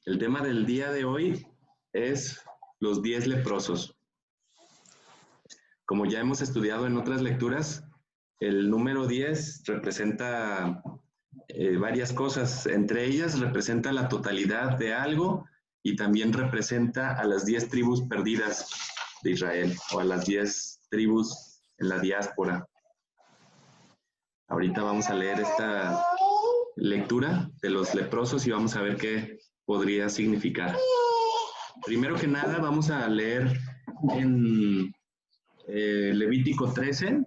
El tema del día de hoy es los 10 leprosos. Como ya hemos estudiado en otras lecturas, el número 10 representa varias cosas. Entre ellas representa la totalidad de algo y también representa a las 10 tribus perdidas de Israel o a las 10 tribus en la diáspora. Ahorita vamos a leer esta lectura de los leprosos y vamos a ver qué podría significar. Primero que nada vamos a leer en Levítico 13.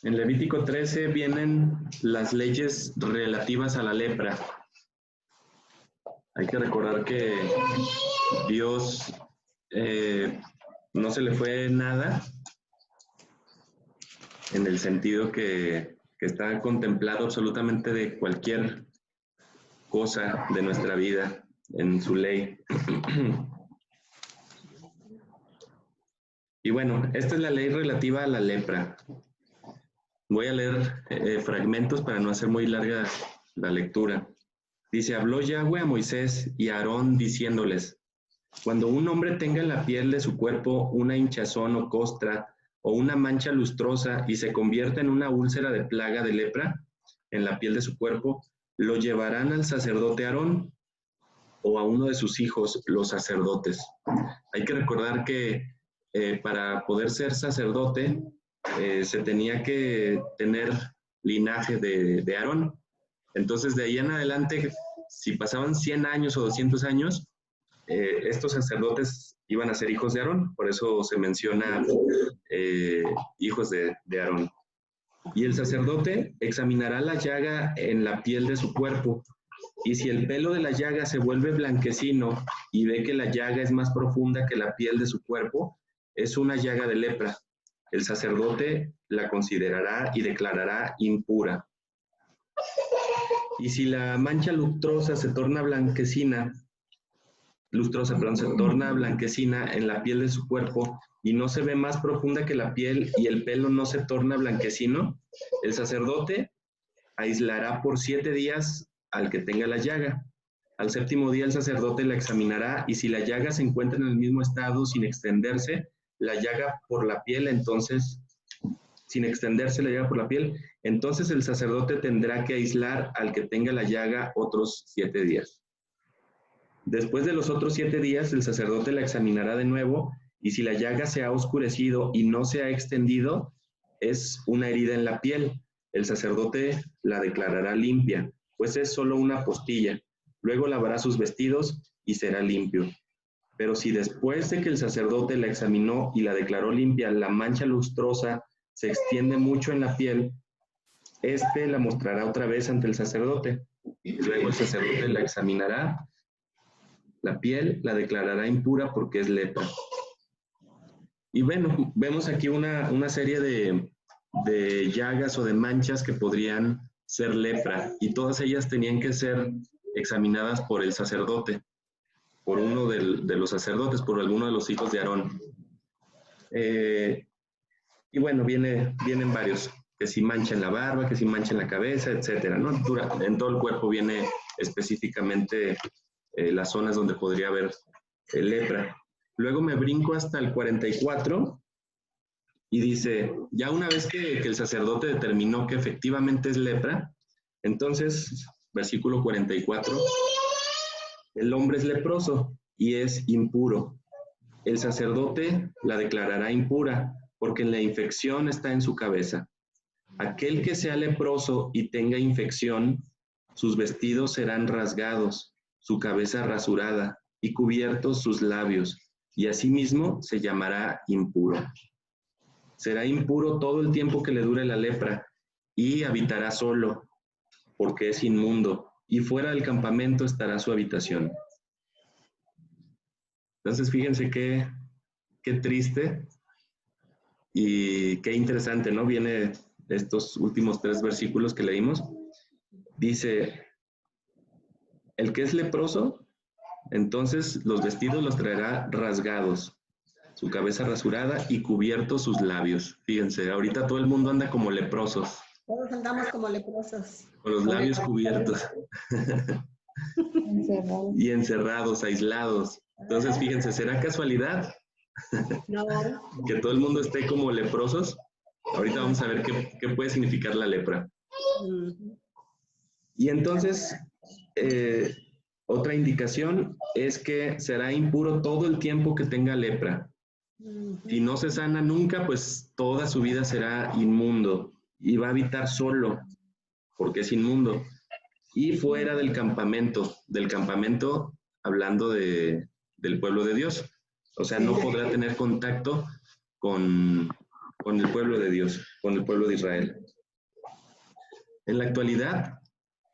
En Levítico 13 vienen las leyes relativas a la lepra. Hay que recordar que Dios no se le fue nada, en el sentido que está contemplado absolutamente de cualquier cosa de nuestra vida en su ley. Y bueno, esta es la ley relativa a la lepra. Voy a leer fragmentos para no hacer muy larga la lectura. Dice, habló Yahweh a Moisés y a Aarón diciéndoles, cuando un hombre tenga en la piel de su cuerpo una hinchazón o costra o una mancha lustrosa y se convierta en una úlcera de plaga de lepra en la piel de su cuerpo, lo llevarán al sacerdote Aarón o a uno de sus hijos, los sacerdotes. Hay que recordar que para poder ser sacerdote se tenía que tener linaje de Aarón. Entonces, de ahí en adelante, si pasaban 100 años o 200 años, estos sacerdotes iban a ser hijos de Aarón. Por eso se menciona hijos de Aarón. Y el sacerdote examinará la llaga en la piel de su cuerpo, y si el pelo de la llaga se vuelve blanquecino y ve que la llaga es más profunda que la piel de su cuerpo, es una llaga de lepra. El sacerdote la considerará y declarará impura. Y si la mancha lustrosa se torna blanquecina en la piel de su cuerpo y no se ve más profunda que la piel y el pelo no se torna blanquecino, el sacerdote aislará por 7 días al que tenga la llaga. Al 7º día el sacerdote la examinará y si la llaga se encuentra en el mismo estado sin extenderse, la llaga por la piel, entonces el sacerdote tendrá que aislar al que tenga la llaga otros 7 días. Después de los otros 7 días, el sacerdote la examinará de nuevo y si la llaga se ha oscurecido y no se ha extendido, es una herida en la piel. El sacerdote la declarará limpia, pues es solo una postilla. Luego lavará sus vestidos y será limpio. Pero si después de que el sacerdote la examinó y la declaró limpia, la mancha lustrosa se extiende mucho en la piel, éste la mostrará otra vez ante el sacerdote. Luego el sacerdote la examinará, la piel la declarará impura porque es lepra. Y bueno, vemos aquí una serie de llagas o de manchas que podrían ser lepra, y todas ellas tenían que ser examinadas por el sacerdote, por uno de los sacerdotes, por alguno de los hijos de Aarón. Y bueno, vienen varios, que si mancha en la barba, que si mancha en la cabeza, etcétera, ¿no? En todo el cuerpo viene específicamente las zonas donde podría haber lepra. Luego me brinco hasta el 44 y dice, ya una vez que el sacerdote determinó que efectivamente es lepra, entonces, versículo 44, el hombre es leproso y es impuro. El sacerdote la declarará impura porque la infección está en su cabeza. Aquel que sea leproso y tenga infección, sus vestidos serán rasgados, su cabeza rasurada y cubiertos sus labios, y asimismo se llamará impuro. Será impuro todo el tiempo que le dure la lepra y habitará solo, porque es inmundo, y fuera del campamento estará su habitación. Entonces, fíjense qué triste y qué interesante, ¿no? Viene estos últimos 3 versículos que leímos. Dice, el que es leproso, entonces los vestidos los traerá rasgados. su cabeza rasurada y cubiertos sus labios. Fíjense, ahorita todo el mundo anda como leprosos, Todos andamos como leprosos. con los labios cubiertos. Encerrados. Y encerrados, aislados. Entonces, fíjense, ¿será casualidad No. que todo el mundo esté como leprosos? Ahorita vamos a ver qué puede significar la lepra. Y entonces, otra indicación es que será impuro todo el tiempo que tenga lepra. Si no se sana nunca, pues toda su vida será inmundo y va a habitar solo, porque es inmundo. Y fuera del campamento hablando del pueblo de Dios. O sea, no podrá tener contacto con el pueblo de Dios, con el pueblo de Israel. En la actualidad,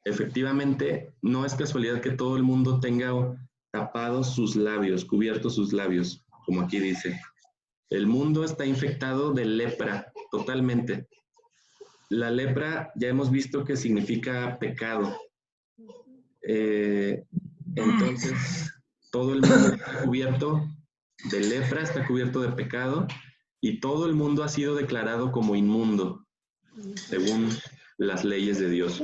efectivamente, no es casualidad que todo el mundo tenga tapados sus labios, cubiertos sus labios, como aquí dice. El mundo está infectado de lepra, totalmente. La lepra ya hemos visto que significa pecado. Entonces, todo el mundo está cubierto de lepra, está cubierto de pecado, y todo el mundo ha sido declarado como inmundo, según las leyes de Dios.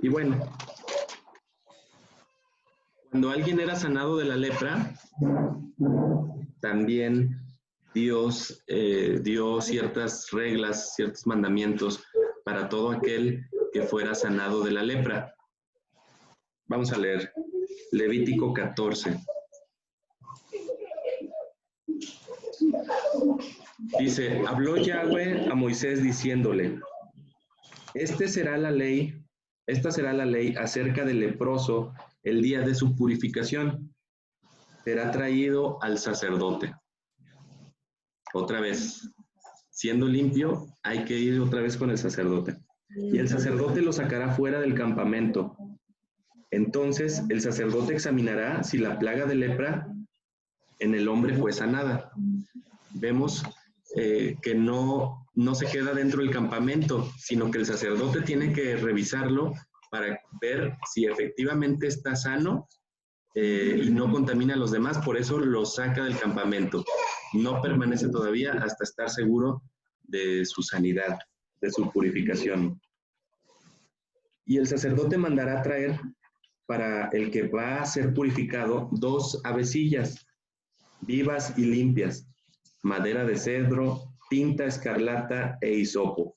Y bueno, cuando alguien era sanado de la lepra, también Dios dio ciertas reglas, ciertos mandamientos para todo aquel que fuera sanado de la lepra. Vamos a leer Levítico 14. Dice, habló Yahweh a Moisés diciéndole, esta será la ley acerca del leproso el día de su purificación. Será traído al sacerdote. Otra vez, siendo limpio, hay que ir otra vez con el sacerdote. Y el sacerdote lo sacará fuera del campamento. Entonces, el sacerdote examinará si la plaga de lepra en el hombre fue sanada. Vemos que no se queda dentro del campamento, sino que el sacerdote tiene que revisarlo para ver si efectivamente está sano y no contamina a los demás, por eso lo saca del campamento. No permanece todavía hasta estar seguro de su sanidad, de su purificación. Y el sacerdote mandará traer para el que va a ser purificado 2 avecillas vivas y limpias, madera de cedro, tinta escarlata e hisopo.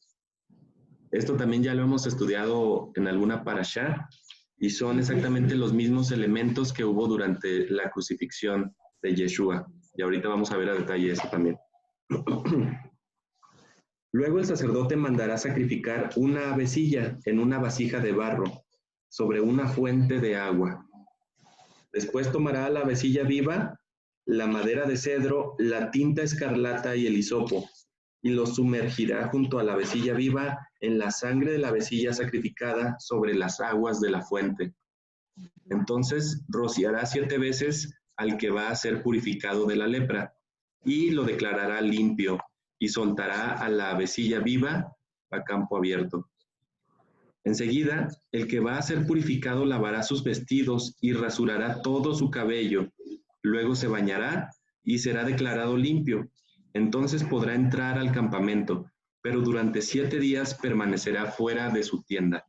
Esto también ya lo hemos estudiado en alguna parashá y son exactamente los mismos elementos que hubo durante la crucifixión de Yeshua. Y ahorita vamos a ver a detalle eso también. Luego el sacerdote mandará sacrificar una avecilla en una vasija de barro sobre una fuente de agua. Después tomará la avecilla viva, la madera de cedro, la tinta escarlata y el hisopo, y los sumergirá junto a la avecilla viva en la sangre de la avecilla sacrificada sobre las aguas de la fuente. Entonces rociará 7 veces al que va a ser purificado de la lepra, y lo declarará limpio, y soltará a la avecilla viva a campo abierto. Enseguida, el que va a ser purificado lavará sus vestidos y rasurará todo su cabello. Luego se bañará y será declarado limpio. Entonces podrá entrar al campamento, pero durante 7 días permanecerá fuera de su tienda.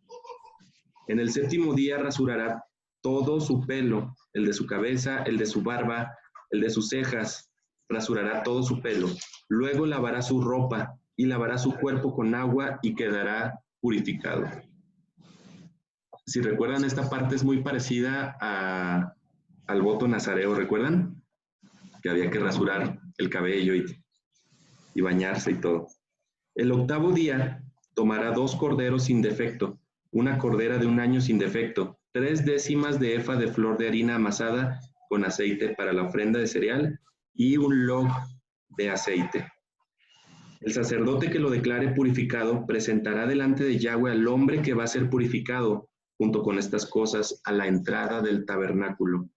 En el 7º día rasurará todo su pelo, el de su cabeza, el de su barba, el de sus cejas, rasurará todo su pelo. Luego lavará su ropa y lavará su cuerpo con agua y quedará purificado. Si recuerdan, esta parte es muy parecida al voto nazareo, ¿recuerdan? Que había que rasurar el cabello y bañarse y todo. El 8º día tomará 2 corderos sin defecto, una cordera de 1 año sin defecto, 3 décimas de efa de flor de harina amasada con aceite para la ofrenda de cereal y 1 log de aceite. El sacerdote que lo declare purificado presentará delante de Yahweh al hombre que va a ser purificado junto con estas cosas a la entrada del tabernáculo.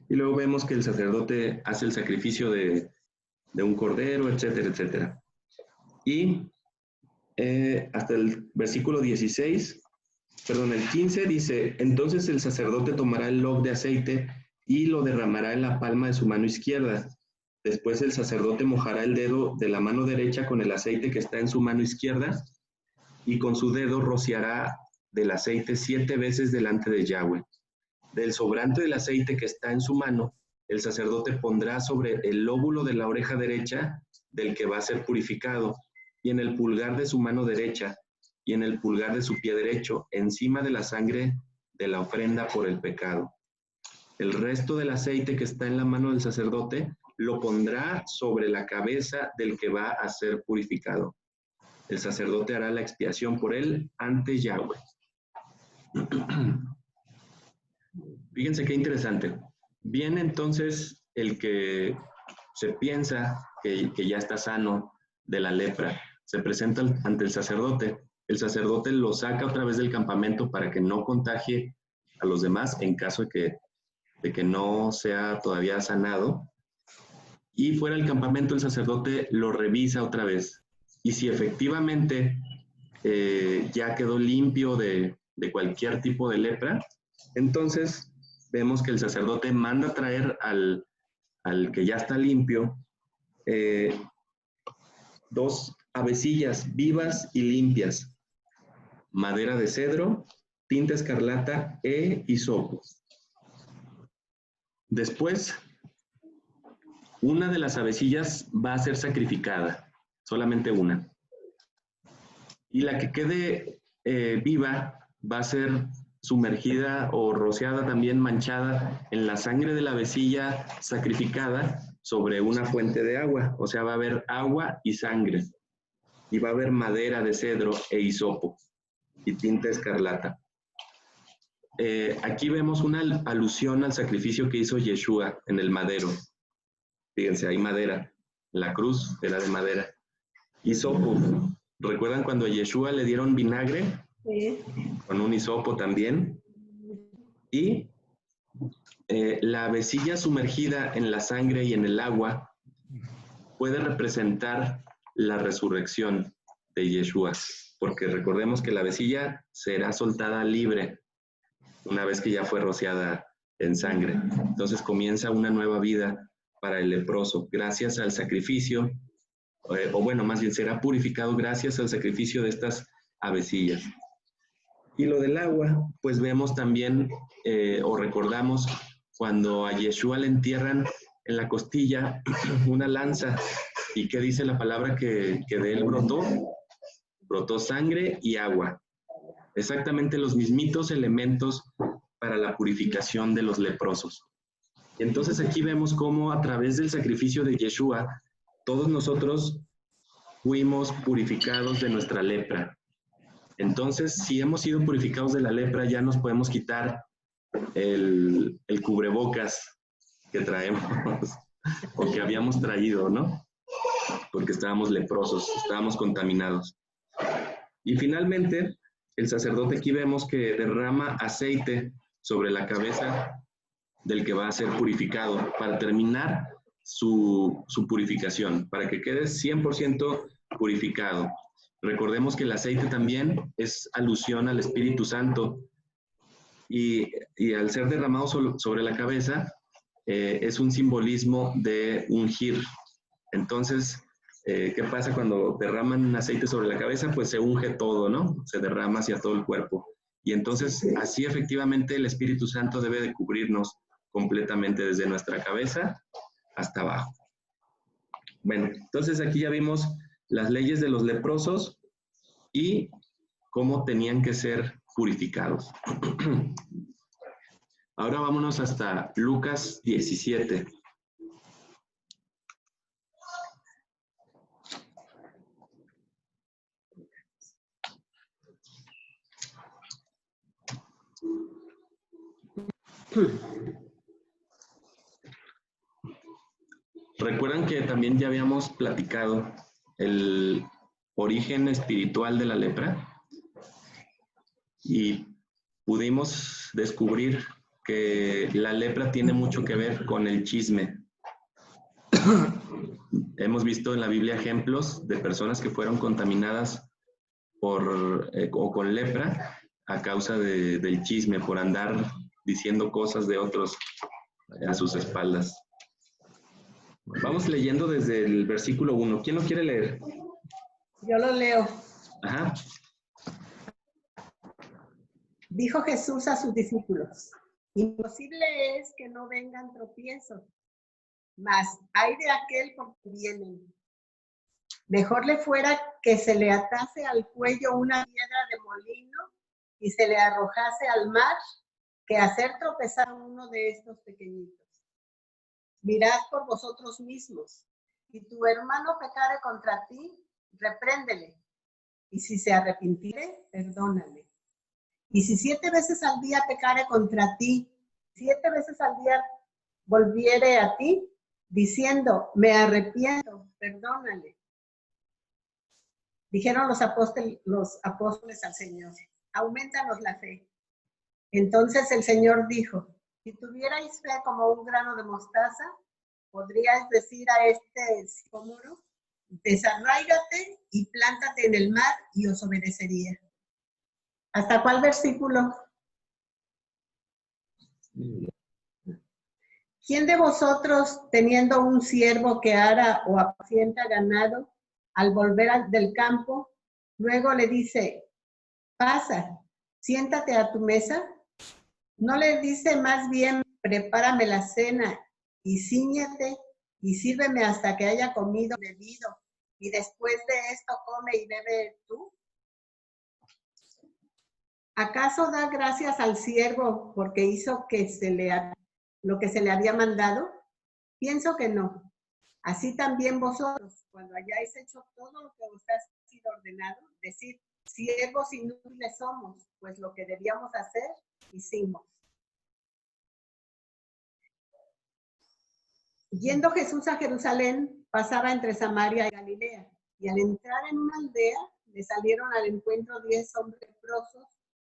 Y luego vemos que el sacerdote hace el sacrificio de un cordero, etcétera, etcétera. Y hasta el versículo 16 Perdón, el 15 dice, entonces el sacerdote tomará el log de aceite y lo derramará en la palma de su mano izquierda. Después el sacerdote mojará el dedo de la mano derecha con el aceite que está en su mano izquierda y con su dedo rociará del aceite 7 veces delante de Yahweh. Del sobrante del aceite que está en su mano, el sacerdote pondrá sobre el lóbulo de la oreja derecha del que va a ser purificado, y en el pulgar de su mano derecha, y en el pulgar de su pie derecho, encima de la sangre de la ofrenda por el pecado. El resto del aceite que está en la mano del sacerdote lo pondrá sobre la cabeza del que va a ser purificado. El sacerdote hará la expiación por él ante Yahweh. Fíjense qué interesante. Viene entonces el que se piensa que ya está sano de la lepra. Se presenta ante el sacerdote. El sacerdote lo saca otra vez del campamento para que no contagie a los demás en caso de que no sea todavía sanado. Y fuera del campamento el sacerdote lo revisa otra vez. Y si efectivamente ya quedó limpio de cualquier tipo de lepra, entonces vemos que el sacerdote manda traer al que ya está limpio 2 avecillas vivas y limpias, madera de cedro, tinta escarlata e hisopo. Después, una de las avecillas va a ser sacrificada, solamente una. Y la que quede viva va a ser sumergida o rociada, también manchada en la sangre de la avecilla sacrificada sobre una fuente de agua. O sea, va a haber agua y sangre. Y va a haber madera de cedro e hisopo y tinta escarlata. Aquí vemos una alusión al sacrificio que hizo Yeshua en el madero. Fíjense, hay madera. La cruz era de madera. Hisopo. ¿Recuerdan cuando a Yeshua le dieron vinagre? Sí. Con un hisopo también. Y la avecilla sumergida en la sangre y en el agua puede representar la resurrección de Yeshua, porque recordemos que la avecilla será soltada libre una vez que ya fue rociada en sangre. Entonces comienza una nueva vida para el leproso, gracias al sacrificio, o bueno, más bien será purificado gracias al sacrificio de estas avecillas. Y lo del agua, pues vemos también, o recordamos, cuando a Yeshua le entierran en la costilla una lanza. ¿Y qué dice la palabra que de él brotó? Brotó sangre y agua. Exactamente los mismitos elementos para la purificación de los leprosos. Y entonces aquí vemos cómo a través del sacrificio de Yeshua, todos nosotros fuimos purificados de nuestra lepra. Entonces, si hemos sido purificados de la lepra, ya nos podemos quitar el cubrebocas que traemos o que habíamos traído, ¿no? Porque estábamos leprosos, estábamos contaminados. Y finalmente, el sacerdote aquí vemos que derrama aceite sobre la cabeza del que va a ser purificado para terminar su purificación, para que quede 100% purificado. Recordemos que el aceite también es alusión al Espíritu Santo y al ser derramado sobre la cabeza es un simbolismo de ungir. Entonces, ¿qué pasa cuando derraman aceite sobre la cabeza? Pues se unge todo, ¿no? Se derrama hacia todo el cuerpo. Y entonces, así efectivamente el Espíritu Santo debe de cubrirnos completamente desde nuestra cabeza hasta abajo. Bueno, entonces aquí ya vimos las leyes de los leprosos y cómo tenían que ser purificados. Ahora vámonos hasta Lucas 17. Recuerdan que también ya habíamos platicado el origen espiritual de la lepra y pudimos descubrir que la lepra tiene mucho que ver con el chisme. Hemos visto en la Biblia ejemplos de personas que fueron contaminadas o con lepra a causa del chisme, por andar diciendo cosas de otros a sus espaldas. Vamos leyendo desde el versículo 1. ¿Quién lo quiere leer? Yo lo leo. Ajá. Dijo Jesús a sus discípulos: imposible es que no vengan tropiezos, mas hay de aquel por que vienen. Mejor le fuera que se le atase al cuello una piedra de molino y se le arrojase al mar, que hacer tropezar a uno de estos pequeñitos. Mirad por vosotros mismos. Si tu hermano pecare contra ti, repréndele. Y si se arrepintiere, perdónale. Y si 7 veces al día pecare contra ti, 7 veces al día volviere a ti, diciendo, me arrepiento, perdónale. Dijeron los apóstoles al Señor, aumentanos la fe. Entonces el Señor dijo, si tuvierais fe como un grano de mostaza, podríais decir a este sicómoro, desarráigate y plántate en el mar y os obedecería. ¿Hasta cuál versículo? ¿Quién de vosotros, teniendo un siervo que ara o apacienta ganado, al volver del campo, luego le dice, pasa, siéntate a tu mesa? ¿No le dice más bien, prepárame la cena y cíñete y sírveme hasta que haya comido y bebido, y después de esto come y bebe tú? ¿Acaso da gracias al siervo porque hizo lo que se le había mandado? Pienso que no. Así también vosotros, cuando hayáis hecho todo lo que os ha sido ordenado, decid, siervos inútiles somos, pues lo que debíamos hacer, hicimos. Yendo Jesús a Jerusalén, pasaba entre Samaria y Galilea, y al entrar en una aldea, le salieron al encuentro 10 hombres leprosos,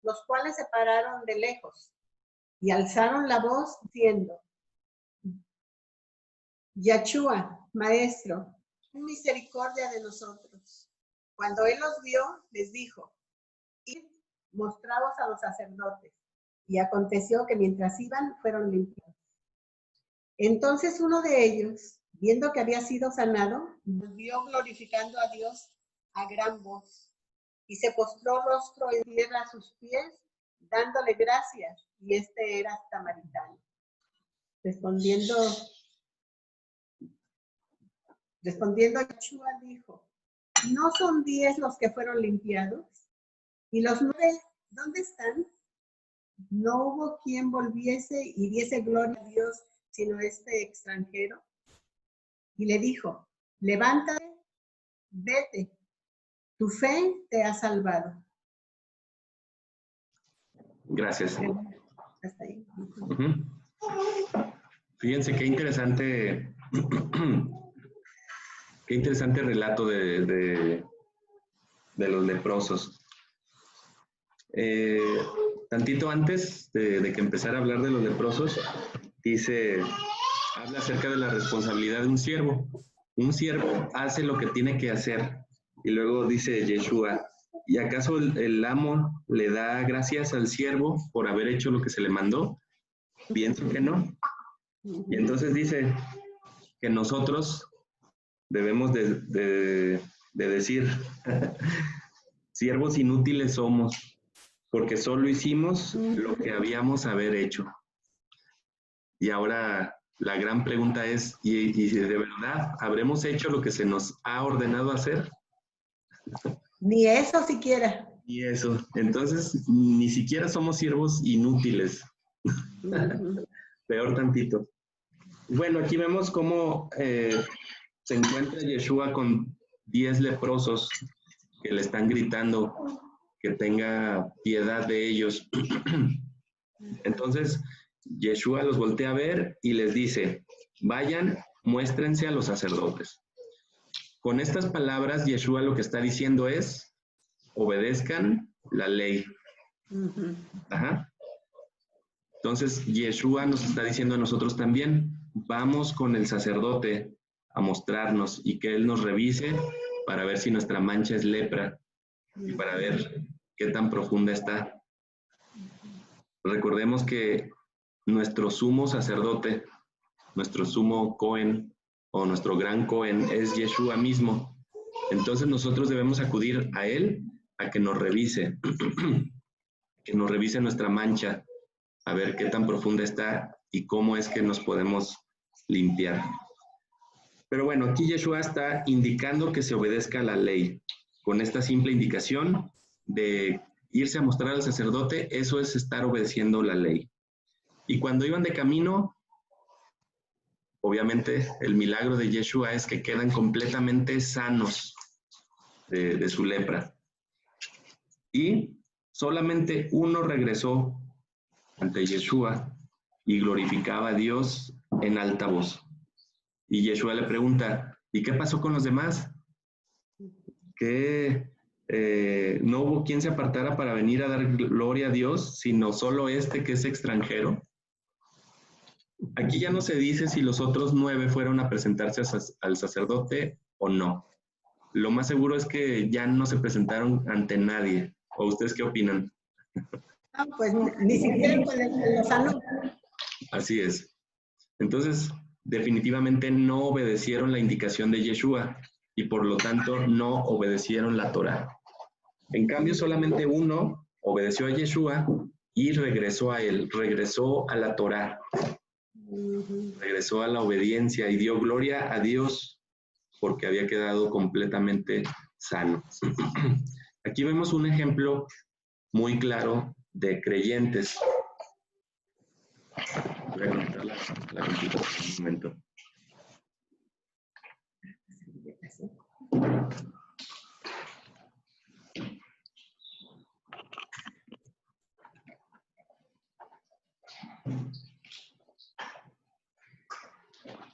los cuales se pararon de lejos, y alzaron la voz, diciendo, Yachúa, maestro, ten misericordia de nosotros. Cuando él los vio, les dijo, id, mostraos a los sacerdotes. Y aconteció que mientras iban, fueron limpiados. Entonces uno de ellos, viendo que había sido sanado, volvió glorificando a Dios a gran voz, y se postró rostro en tierra a sus pies, dándole gracias, y este era samaritano. Respondiendo, Yeshua dijo, ¿no son 10 los que fueron limpiados? ¿Y los 9 dónde están? No hubo quien volviese y diese gloria a Dios, sino este extranjero. Y le dijo, levántate, vete, tu fe te ha salvado. Gracias. Hasta ahí. Fíjense qué interesante relato de los leprosos. Tantito antes de que empezara a hablar de los leprosos, habla acerca de la responsabilidad de un siervo. Un siervo hace lo que tiene que hacer. Y luego dice Yeshua, ¿y acaso el amo le da gracias al siervo por haber hecho lo que se le mandó? Pienso que no. Y entonces dice que nosotros debemos de decir, siervos inútiles somos, porque solo hicimos lo que habíamos haber hecho. Y ahora la gran pregunta es, ¿y de verdad habremos hecho lo que se nos ha ordenado hacer? Ni eso siquiera. Y eso. Entonces, ni siquiera somos siervos inútiles. Peor tantito. Bueno, aquí vemos cómo se encuentra Yeshua con 10 leprosos que le están gritando que tenga piedad de ellos. Entonces, Yeshua los voltea a ver y les dice, vayan, muéstrense a los sacerdotes. Con estas palabras, Yeshua lo que está diciendo es, obedezcan la ley. Ajá. Entonces, Yeshua nos está diciendo a nosotros también, vamos con el sacerdote a mostrarnos y que él nos revise para ver si nuestra mancha es lepra y para ver qué tan profunda está. Recordemos que nuestro sumo sacerdote, nuestro sumo Cohen o nuestro gran Cohen es Yeshua mismo. Entonces nosotros debemos acudir a él a que nos revise, que nos revise nuestra mancha, a ver qué tan profunda está y cómo es que nos podemos limpiar. Pero bueno, aquí Yeshua está indicando que se obedezca a la ley. Con esta simple indicación de irse a mostrar al sacerdote, eso es estar obedeciendo la ley. Y cuando iban de camino, obviamente el milagro de Yeshua es que quedan completamente sanos de su lepra. Y solamente uno regresó ante Yeshua y glorificaba a Dios en alta voz. Y Yeshua le pregunta, ¿y qué pasó con los demás? Que no hubo quien se apartara para venir a dar gloria a Dios, sino solo este que es extranjero. Aquí ya no se dice si los otros 9 fueron a presentarse al sacerdote o no. Lo más seguro es que ya no se presentaron ante nadie. ¿O ustedes qué opinan? No, pues ni siquiera con el Lozano. Así es. Entonces, definitivamente no obedecieron la indicación de Yeshua y por lo tanto no obedecieron la Torá. En cambio, solamente uno obedeció a Yeshua y regresó a él, regresó a la Torá, regresó a la obediencia y dio gloria a Dios porque había quedado completamente sano. Aquí vemos un ejemplo muy claro de creyentes. Voy a conectar la computadora en un momento.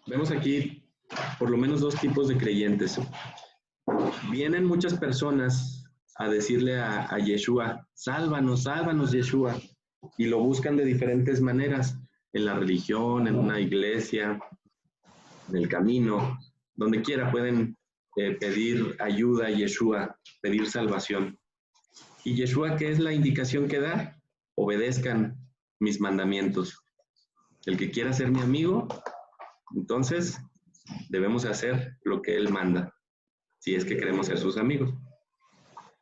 Vemos aquí por lo menos 2 tipos de creyentes. Vienen muchas personas a decirle a Yeshua, sálvanos, sálvanos, Yeshua, y lo buscan de diferentes maneras, en la religión, en una iglesia, en el camino, donde quiera pueden pedir ayuda a Yeshua, pedir salvación. ¿Y Yeshua qué es la indicación que da? Obedezcan mis mandamientos. El que quiera ser mi amigo, entonces debemos hacer lo que Él manda, si es que queremos ser sus amigos.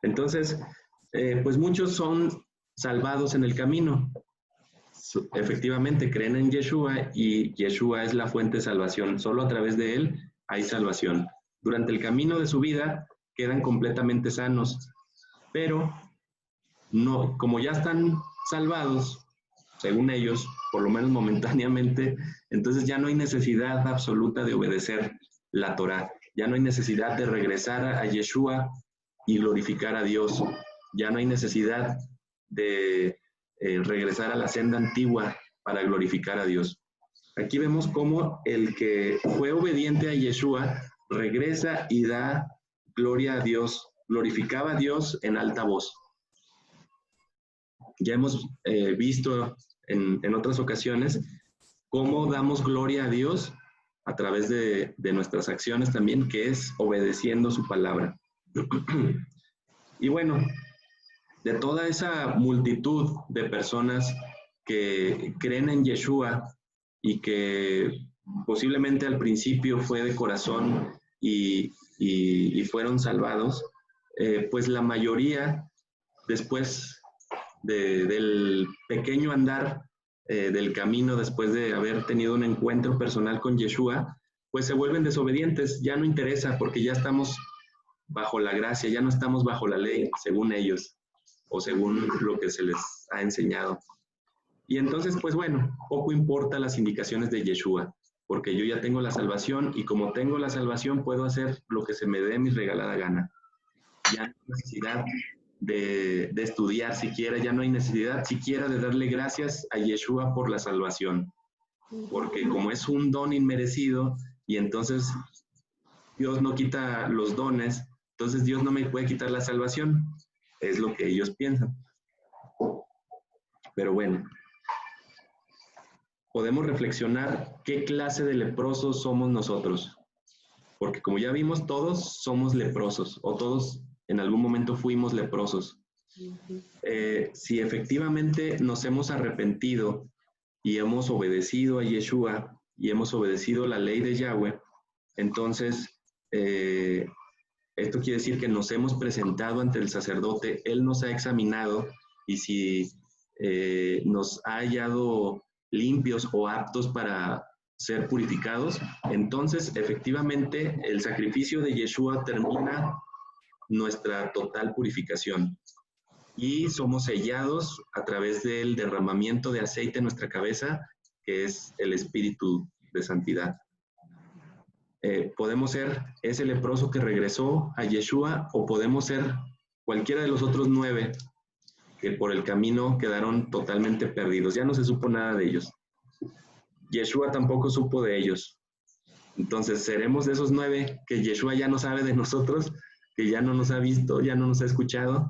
Entonces, pues muchos son salvados en el camino. Efectivamente, creen en Yeshua y Yeshua es la fuente de salvación. Solo a través de Él hay salvación. Durante el camino de su vida quedan completamente sanos, pero no, como ya están salvados, según ellos, por lo menos momentáneamente, entonces ya no hay necesidad absoluta de obedecer la Torá. Ya no hay necesidad de regresar a Yeshua y glorificar a Dios. Ya no hay necesidad de regresar a la senda antigua para glorificar a Dios. Aquí vemos cómo el que fue obediente a Yeshua regresa y da gloria a Dios, glorificaba a Dios en alta voz. Ya hemos visto en otras ocasiones cómo damos gloria a Dios a través de nuestras acciones también, que es obedeciendo su palabra. Y bueno, de toda esa multitud de personas que creen en Yeshua y que posiblemente al principio fue de corazón y fueron salvados, pues la mayoría después del pequeño andar del camino, después de haber tenido un encuentro personal con Yeshua, pues se vuelven desobedientes, ya no interesa porque ya estamos bajo la gracia, ya no estamos bajo la ley, según ellos, o según lo que se les ha enseñado. Y entonces, pues bueno, poco importa las indicaciones de Yeshua, porque yo ya tengo la salvación y como tengo la salvación puedo hacer lo que se me dé mi regalada gana. Ya no hay necesidad de estudiar siquiera, ya no hay necesidad siquiera de darle gracias a Yeshua por la salvación, porque como es un don inmerecido y entonces Dios no quita los dones, entonces Dios no me puede quitar la salvación, es lo que ellos piensan. Pero bueno, podemos reflexionar qué clase de leprosos somos nosotros, porque como ya vimos, todos somos leprosos, o todos en algún momento fuimos leprosos. Si efectivamente nos hemos arrepentido y hemos obedecido a Yeshua y hemos obedecido la ley de Yahweh, entonces esto quiere decir que nos hemos presentado ante el sacerdote, él nos ha examinado y si nos ha hallado limpios o aptos para ser purificados, entonces efectivamente el sacrificio de Yeshua termina nuestra total purificación y somos sellados a través del derramamiento de aceite en nuestra cabeza, que es el espíritu de santidad. Podemos ser ese leproso que regresó a Yeshua o podemos ser cualquiera de los otros 9 que por el camino quedaron totalmente perdidos. Ya no se supo nada de ellos. Yeshua tampoco supo de ellos. Entonces, ¿seremos de esos 9 que Yeshua ya no sabe de nosotros, que ya no nos ha visto, ya no nos ha escuchado?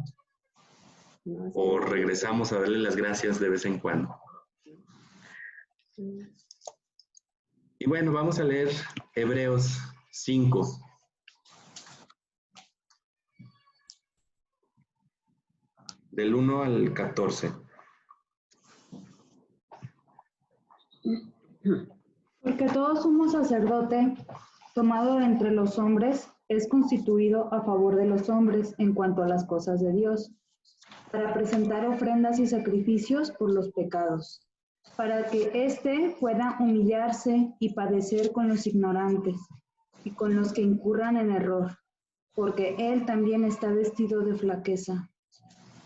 ¿O regresamos a darle las gracias de vez en cuando? Y bueno, vamos a leer Hebreos 5. Del 1 al 14. Porque todo sumo sacerdote, tomado de entre los hombres, es constituido a favor de los hombres en cuanto a las cosas de Dios, para presentar ofrendas y sacrificios por los pecados, para que éste pueda humillarse y padecer con los ignorantes y con los que incurran en error, porque él también está vestido de flaqueza.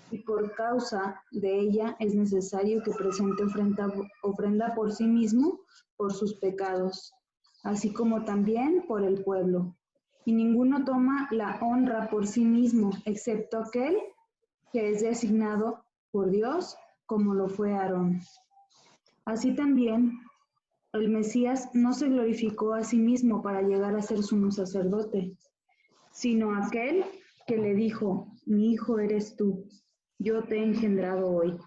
Y por causa de ella es necesario que presente ofrenda por sí mismo, por sus pecados, así como también por el pueblo. Y ninguno toma la honra por sí mismo, excepto aquel que es designado por Dios, como lo fue Aarón. Así también, el Mesías no se glorificó a sí mismo para llegar a ser sumo sacerdote, sino aquel que le dijo: mi hijo eres tú, yo te he engendrado hoy.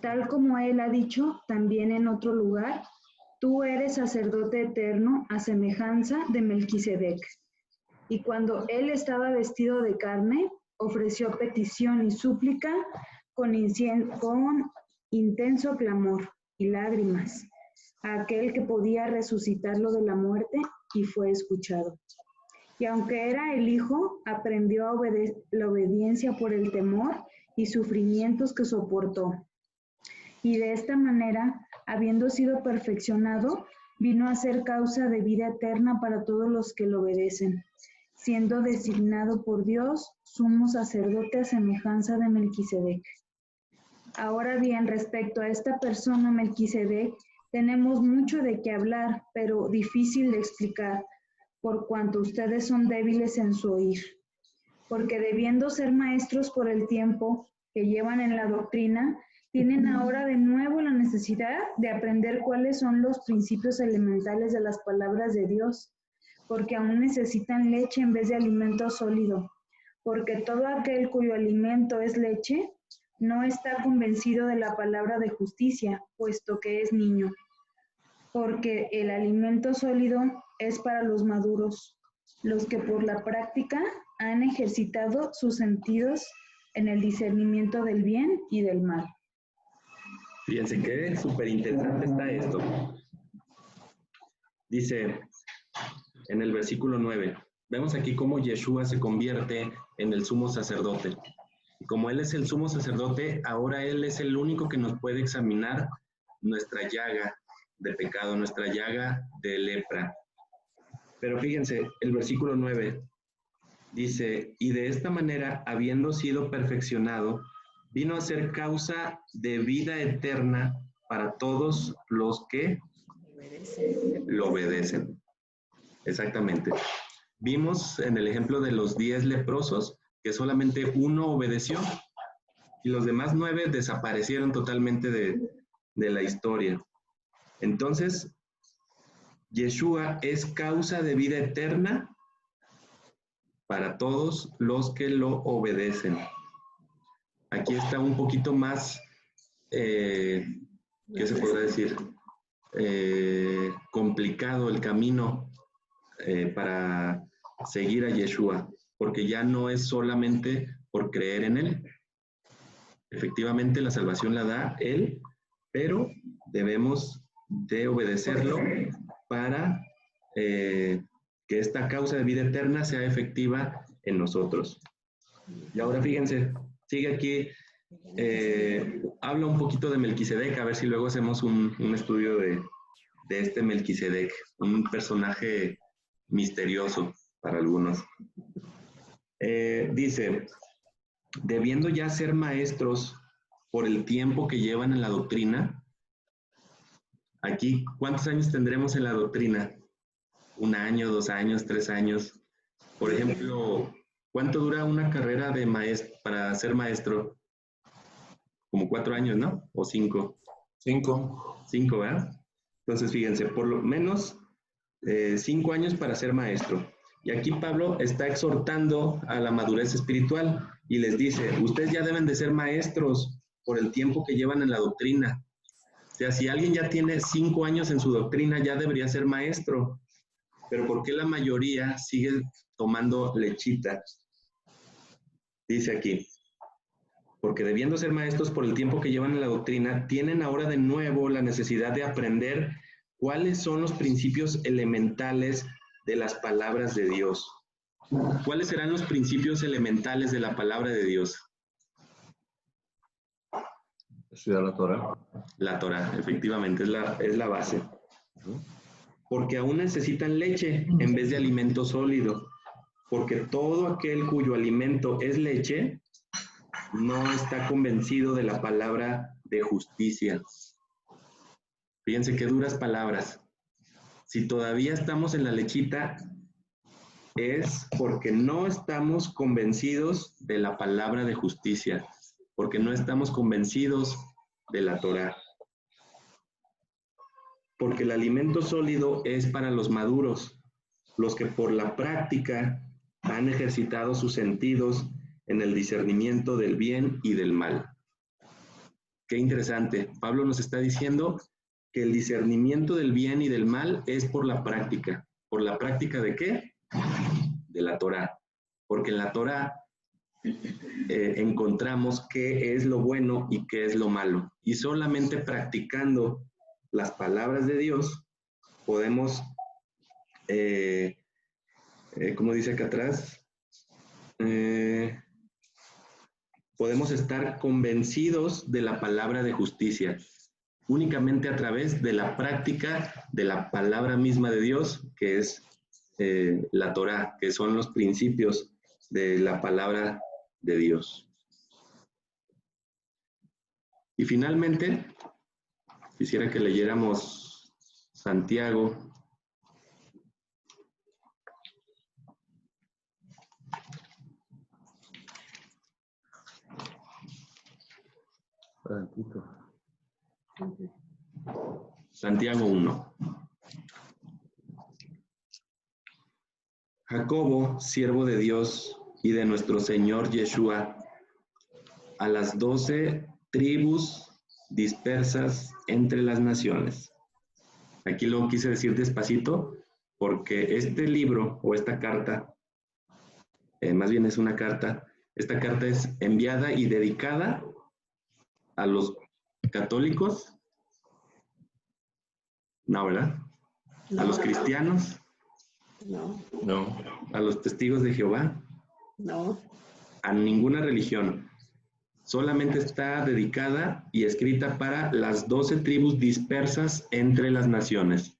Tal como él ha dicho también en otro lugar: tú eres sacerdote eterno a semejanza de Melquisedec. Y cuando él estaba vestido de carne, ofreció petición y súplica con intenso clamor y lágrimas a aquel que podía resucitarlo de la muerte, y fue escuchado. Y aunque era el Hijo, aprendió a la obediencia por el temor y sufrimientos que soportó. Y de esta manera, habiendo sido perfeccionado, vino a ser causa de vida eterna para todos los que lo obedecen, siendo designado por Dios sumo sacerdote a semejanza de Melquisedec. Ahora bien, respecto a esta persona Melquisedec, tenemos mucho de qué hablar, pero difícil de explicar, por cuanto ustedes son débiles en su oír. Porque debiendo ser maestros por el tiempo que llevan en la doctrina, tienen ahora de nuevo la necesidad de aprender cuáles son los principios elementales de las palabras de Dios, porque aún necesitan leche en vez de alimento sólido, porque todo aquel cuyo alimento es leche no está convencido de la palabra de justicia, puesto que es niño, porque el alimento sólido es para los maduros, los que por la práctica han ejercitado sus sentidos en el discernimiento del bien y del mal. Fíjense qué súper interesante está esto. Dice en el versículo 9, vemos aquí cómo Yeshua se convierte en el sumo sacerdote. Y como Él es el sumo sacerdote, ahora Él es el único que nos puede examinar nuestra llaga de pecado, nuestra llaga de lepra. Pero fíjense, el versículo 9 dice: y de esta manera, habiendo sido perfeccionado, vino a ser causa de vida eterna para todos los que lo obedecen. Exactamente. Vimos en el ejemplo de los 10 leprosos que solamente uno obedeció y los demás 9 desaparecieron totalmente de la historia. Entonces, Yeshua es causa de vida eterna para todos los que lo obedecen. Aquí está un poquito más, ¿qué se podrá decir? Complicado el camino para seguir a Yeshua, porque ya no es solamente por creer en Él, Efectivamente, la salvación la da Él, pero debemos de obedecerlo para que esta causa de vida eterna sea efectiva en nosotros. Y ahora fíjense, sigue aquí, habla un poquito de Melquisedec, a ver si luego hacemos un estudio de este Melquisedec, un personaje misterioso para algunos. Dice, debiendo ya ser maestros por el tiempo que llevan en la doctrina. Aquí, ¿cuántos años tendremos en la doctrina? 1 año, 2 años, 3 años. Por ejemplo, ¿cuánto dura una carrera de maestro para ser maestro? Como 4 años, ¿no? ¿O 5? 5. 5, ¿verdad? Entonces, fíjense, por lo menos 5 años para ser maestro. Y aquí Pablo está exhortando a la madurez espiritual y les dice, ustedes ya deben de ser maestros por el tiempo que llevan en la doctrina. O sea, si alguien ya tiene 5 años en su doctrina, ya debería ser maestro. Pero ¿por qué la mayoría sigue tomando lechita? Dice aquí, porque debiendo ser maestros por el tiempo que llevan en la doctrina, tienen ahora de nuevo la necesidad de aprender cuáles son los principios elementales de las palabras de Dios. ¿Cuáles serán los principios elementales de la palabra de Dios? Estudiar la Torah. La Torah, efectivamente, es la base. Porque aún necesitan leche en vez de alimento sólido. Porque todo aquel cuyo alimento es leche, no está convencido de la palabra de justicia. Fíjense qué duras palabras. Si todavía estamos en la lechita, es porque no estamos convencidos de la palabra de justicia, porque no estamos convencidos de la Torah. Porque el alimento sólido es para los maduros, los que por la práctica han ejercitado sus sentidos en el discernimiento del bien y del mal. Qué interesante. Pablo nos está diciendo que el discernimiento del bien y del mal es por la práctica. ¿Por la práctica de qué? De la Torah. Porque en la Torah encontramos qué es lo bueno y qué es lo malo. Y solamente practicando las palabras de Dios podemos, como dice acá atrás, podemos estar convencidos de la palabra de justicia, únicamente a través de la práctica de la palabra misma de Dios, que es la Torah, que son los principios de la palabra de Dios. Y finalmente, quisiera que leyéramos Santiago. Santiago 1. Jacobo, siervo de Dios y de nuestro Señor Yeshua, a las 12 tribus dispersas entre las naciones. Aquí lo quise decir despacito, porque este libro o esta carta, más bien es una carta, esta carta es enviada y dedicada a los católicos. No, ¿verdad? No. A los cristianos. No. No. A los testigos de Jehová. No. A ninguna religión. Solamente está dedicada y escrita para las 12 tribus dispersas entre las naciones.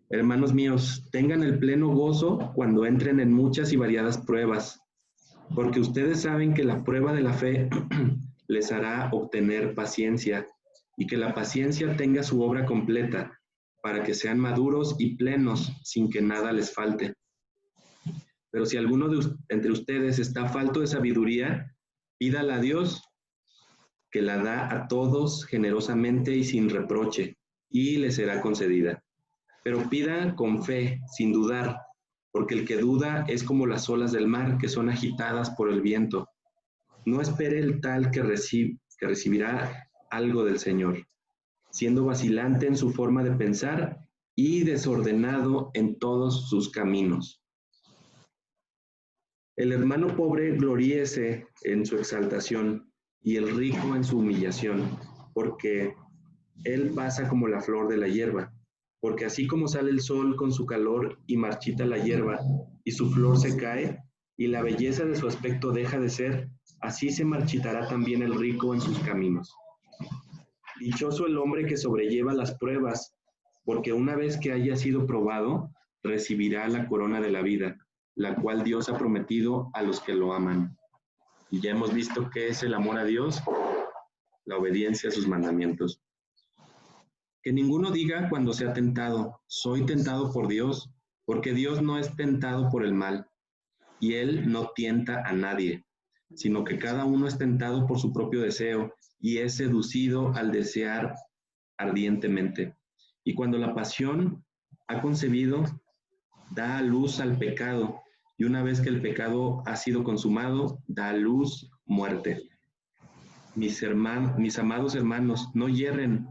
Hermanos míos, tengan el pleno gozo cuando entren en muchas y variadas pruebas, porque ustedes saben que la prueba de la fe les hará obtener paciencia, y que la paciencia tenga su obra completa, para que sean maduros y plenos, sin que nada les falte. Pero si alguno entre ustedes está falto de sabiduría, pídala a Dios, que la da a todos generosamente y sin reproche, y le será concedida. Pero pida con fe, sin dudar, porque el que duda es como las olas del mar que son agitadas por el viento. No espere el tal que recibirá algo del Señor, siendo vacilante en su forma de pensar y desordenado en todos sus caminos. El hermano pobre gloríese en su exaltación, y el rico en su humillación, porque él pasa como la flor de la hierba, porque así como sale el sol con su calor y marchita la hierba, y su flor se cae, y la belleza de su aspecto deja de ser, así se marchitará también el rico en sus caminos. Dichoso el hombre que sobrelleva las pruebas, porque una vez que haya sido probado, recibirá la corona de la vida, la cual Dios ha prometido a los que lo aman. Y ya hemos visto qué es el amor a Dios, la obediencia a sus mandamientos. Que ninguno diga cuando sea tentado, soy tentado por Dios, porque Dios no es tentado por el mal, y Él no tienta a nadie, sino que cada uno es tentado por su propio deseo, y es seducido al desear ardientemente. Y cuando la pasión ha concebido, da a luz al pecado, y una vez que el pecado ha sido consumado, da a luz muerte. Mis amados hermanos, no yerren.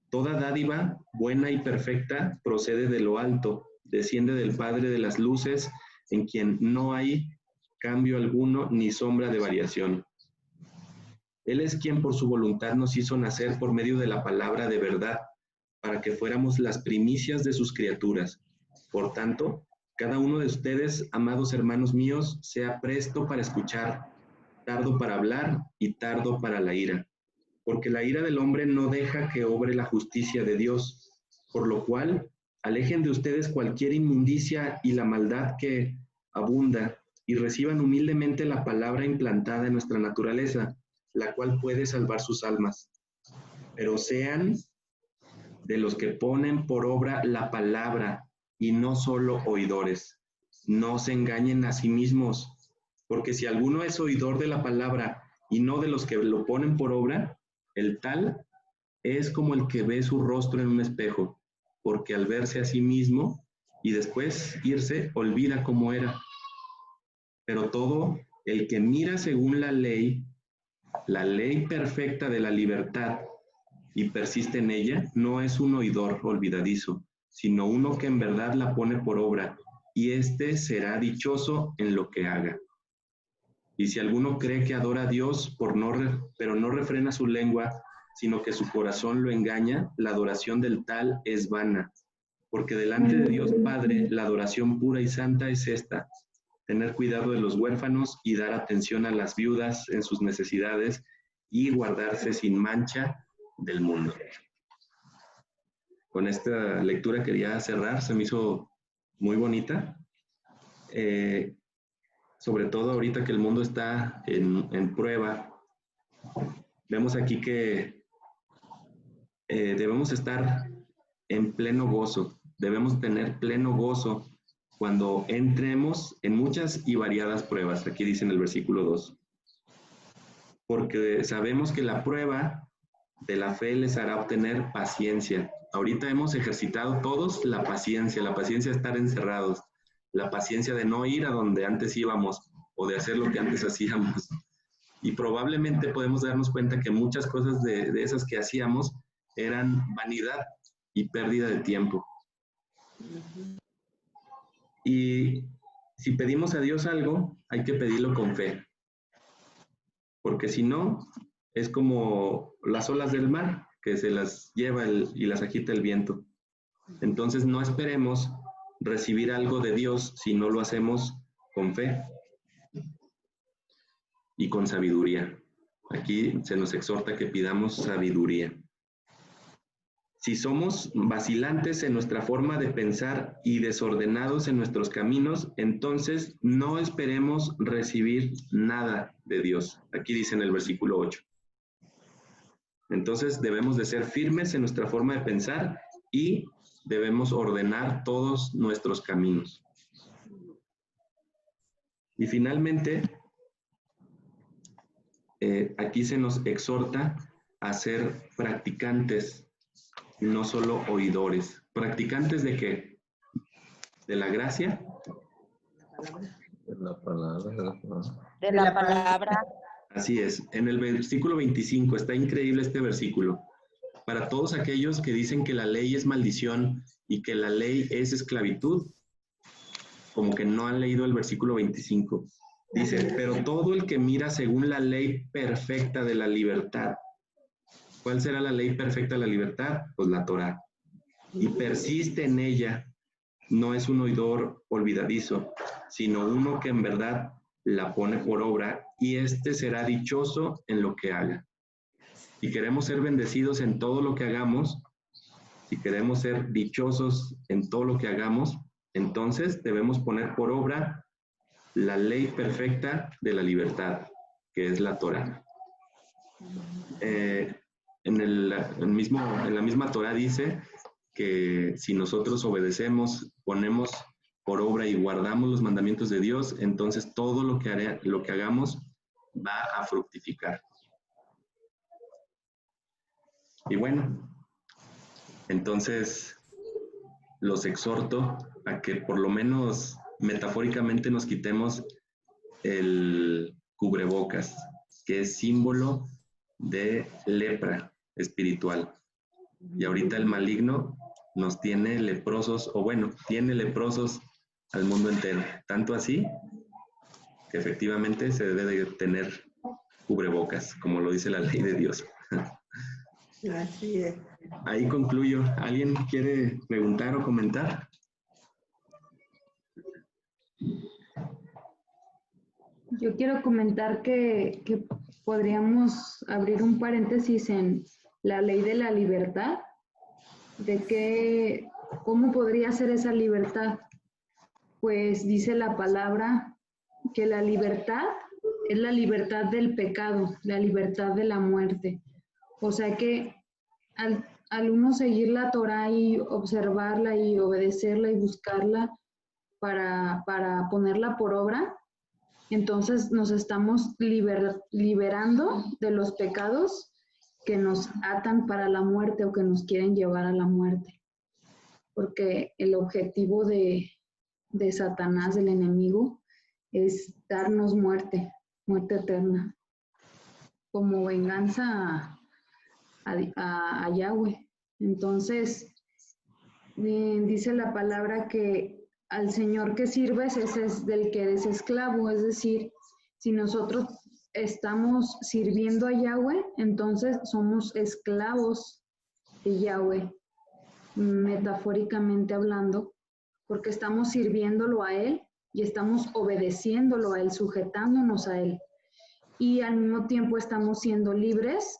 Toda dádiva buena y perfecta procede de lo alto, desciende del Padre de las luces, en quien no hay cambio alguno ni sombra de variación. Él es quien por su voluntad nos hizo nacer por medio de la palabra de verdad, para que fuéramos las primicias de sus criaturas. Por tanto, cada uno de ustedes, amados hermanos míos, sea presto para escuchar, tardo para hablar y tardo para la ira, porque la ira del hombre no deja que obre la justicia de Dios, por lo cual alejen de ustedes cualquier inmundicia y la maldad que abunda, y reciban humildemente la palabra implantada en nuestra naturaleza, la cual puede salvar sus almas. Pero sean de los que ponen por obra la palabra y no solo oidores. No se engañen a sí mismos, porque si alguno es oidor de la palabra y no de los que lo ponen por obra, el tal es como el que ve su rostro en un espejo, porque al verse a sí mismo y después irse, olvida cómo era. Pero todo el que mira según la ley perfecta de la libertad, y persiste en ella, no es un oidor olvidadizo, sino uno que en verdad la pone por obra, y éste será dichoso en lo que haga. Y si alguno cree que adora a Dios, pero no refrena su lengua, sino que su corazón lo engaña, la adoración del tal es vana. Porque delante de Dios Padre, la adoración pura y santa es esta: tener cuidado de los huérfanos y dar atención a las viudas en sus necesidades y guardarse sin mancha del mundo. Con esta lectura quería cerrar, se me hizo muy bonita, sobre todo ahorita que el mundo está en prueba. Vemos aquí que debemos estar en pleno gozo, debemos tener pleno gozo cuando entremos en muchas y variadas pruebas. Aquí dice en el versículo 2, porque sabemos que la prueba de la fe les hará obtener paciencia. Ahorita hemos ejercitado todos la paciencia de estar encerrados, la paciencia de no ir a donde antes íbamos o de hacer lo que antes hacíamos. Y probablemente podemos darnos cuenta que muchas cosas de esas que hacíamos eran vanidad y pérdida de tiempo. Y si pedimos a Dios algo, hay que pedirlo con fe, porque si no, es como las olas del mar, que se las lleva y las agita el viento. Entonces no esperemos recibir algo de Dios si no lo hacemos con fe y con sabiduría. Aquí se nos exhorta que pidamos sabiduría. Si somos vacilantes en nuestra forma de pensar y desordenados en nuestros caminos, entonces no esperemos recibir nada de Dios. Aquí dice en el versículo 8. Entonces debemos de ser firmes en nuestra forma de pensar y debemos ordenar todos nuestros caminos. Y finalmente, aquí se nos exhorta a ser practicantes, no solo oidores. ¿Practicantes de qué? ¿De la gracia? De la palabra. De la palabra. Así es. En el versículo 25, está increíble este versículo. Para todos aquellos que dicen que la ley es maldición y que la ley es esclavitud, como que no han leído el versículo 25. Dice, pero todo el que mira según la ley perfecta de la libertad. ¿Cuál será la ley perfecta de la libertad? Pues la Torá. Y persiste en ella, no es un oidor olvidadizo, sino uno que en verdad la pone por obra, y éste será dichoso en lo que haga. Si queremos ser bendecidos en todo lo que hagamos, si queremos ser dichosos en todo lo que hagamos, entonces debemos poner por obra la ley perfecta de la libertad, que es la Torá. En la misma Torá dice que si nosotros obedecemos, ponemos por obra y guardamos los mandamientos de Dios, entonces todo lo que hagamos va a fructificar. Y bueno, entonces los exhorto a que por lo menos metafóricamente nos quitemos el cubrebocas, que es símbolo de lepra espiritual. Y ahorita el maligno nos tiene leprosos, o bueno, tiene leprosos al mundo entero. Tanto así que efectivamente se debe de tener cubrebocas, como lo dice la ley de Dios. Así es. Ahí concluyo. ¿Alguien quiere preguntar o comentar? Yo quiero comentar que podríamos abrir un paréntesis en la ley de la libertad, de cómo podría ser esa libertad. Pues dice la palabra que la libertad es la libertad del pecado, la libertad de la muerte. O sea que al uno seguir la Torá y observarla y obedecerla y buscarla para ponerla por obra, entonces nos estamos liberando de los pecados que nos atan para la muerte o que nos quieren llevar a la muerte. Porque el objetivo de Satanás, del enemigo, es darnos muerte eterna, como venganza a Yahweh. Entonces, dice la palabra que al Señor que sirves, ese es del que eres esclavo. Es decir, si nosotros estamos sirviendo a Yahweh, entonces somos esclavos de Yahweh, metafóricamente hablando, porque estamos sirviéndolo a Él y estamos obedeciéndolo a Él, sujetándonos a Él. Y al mismo tiempo estamos siendo libres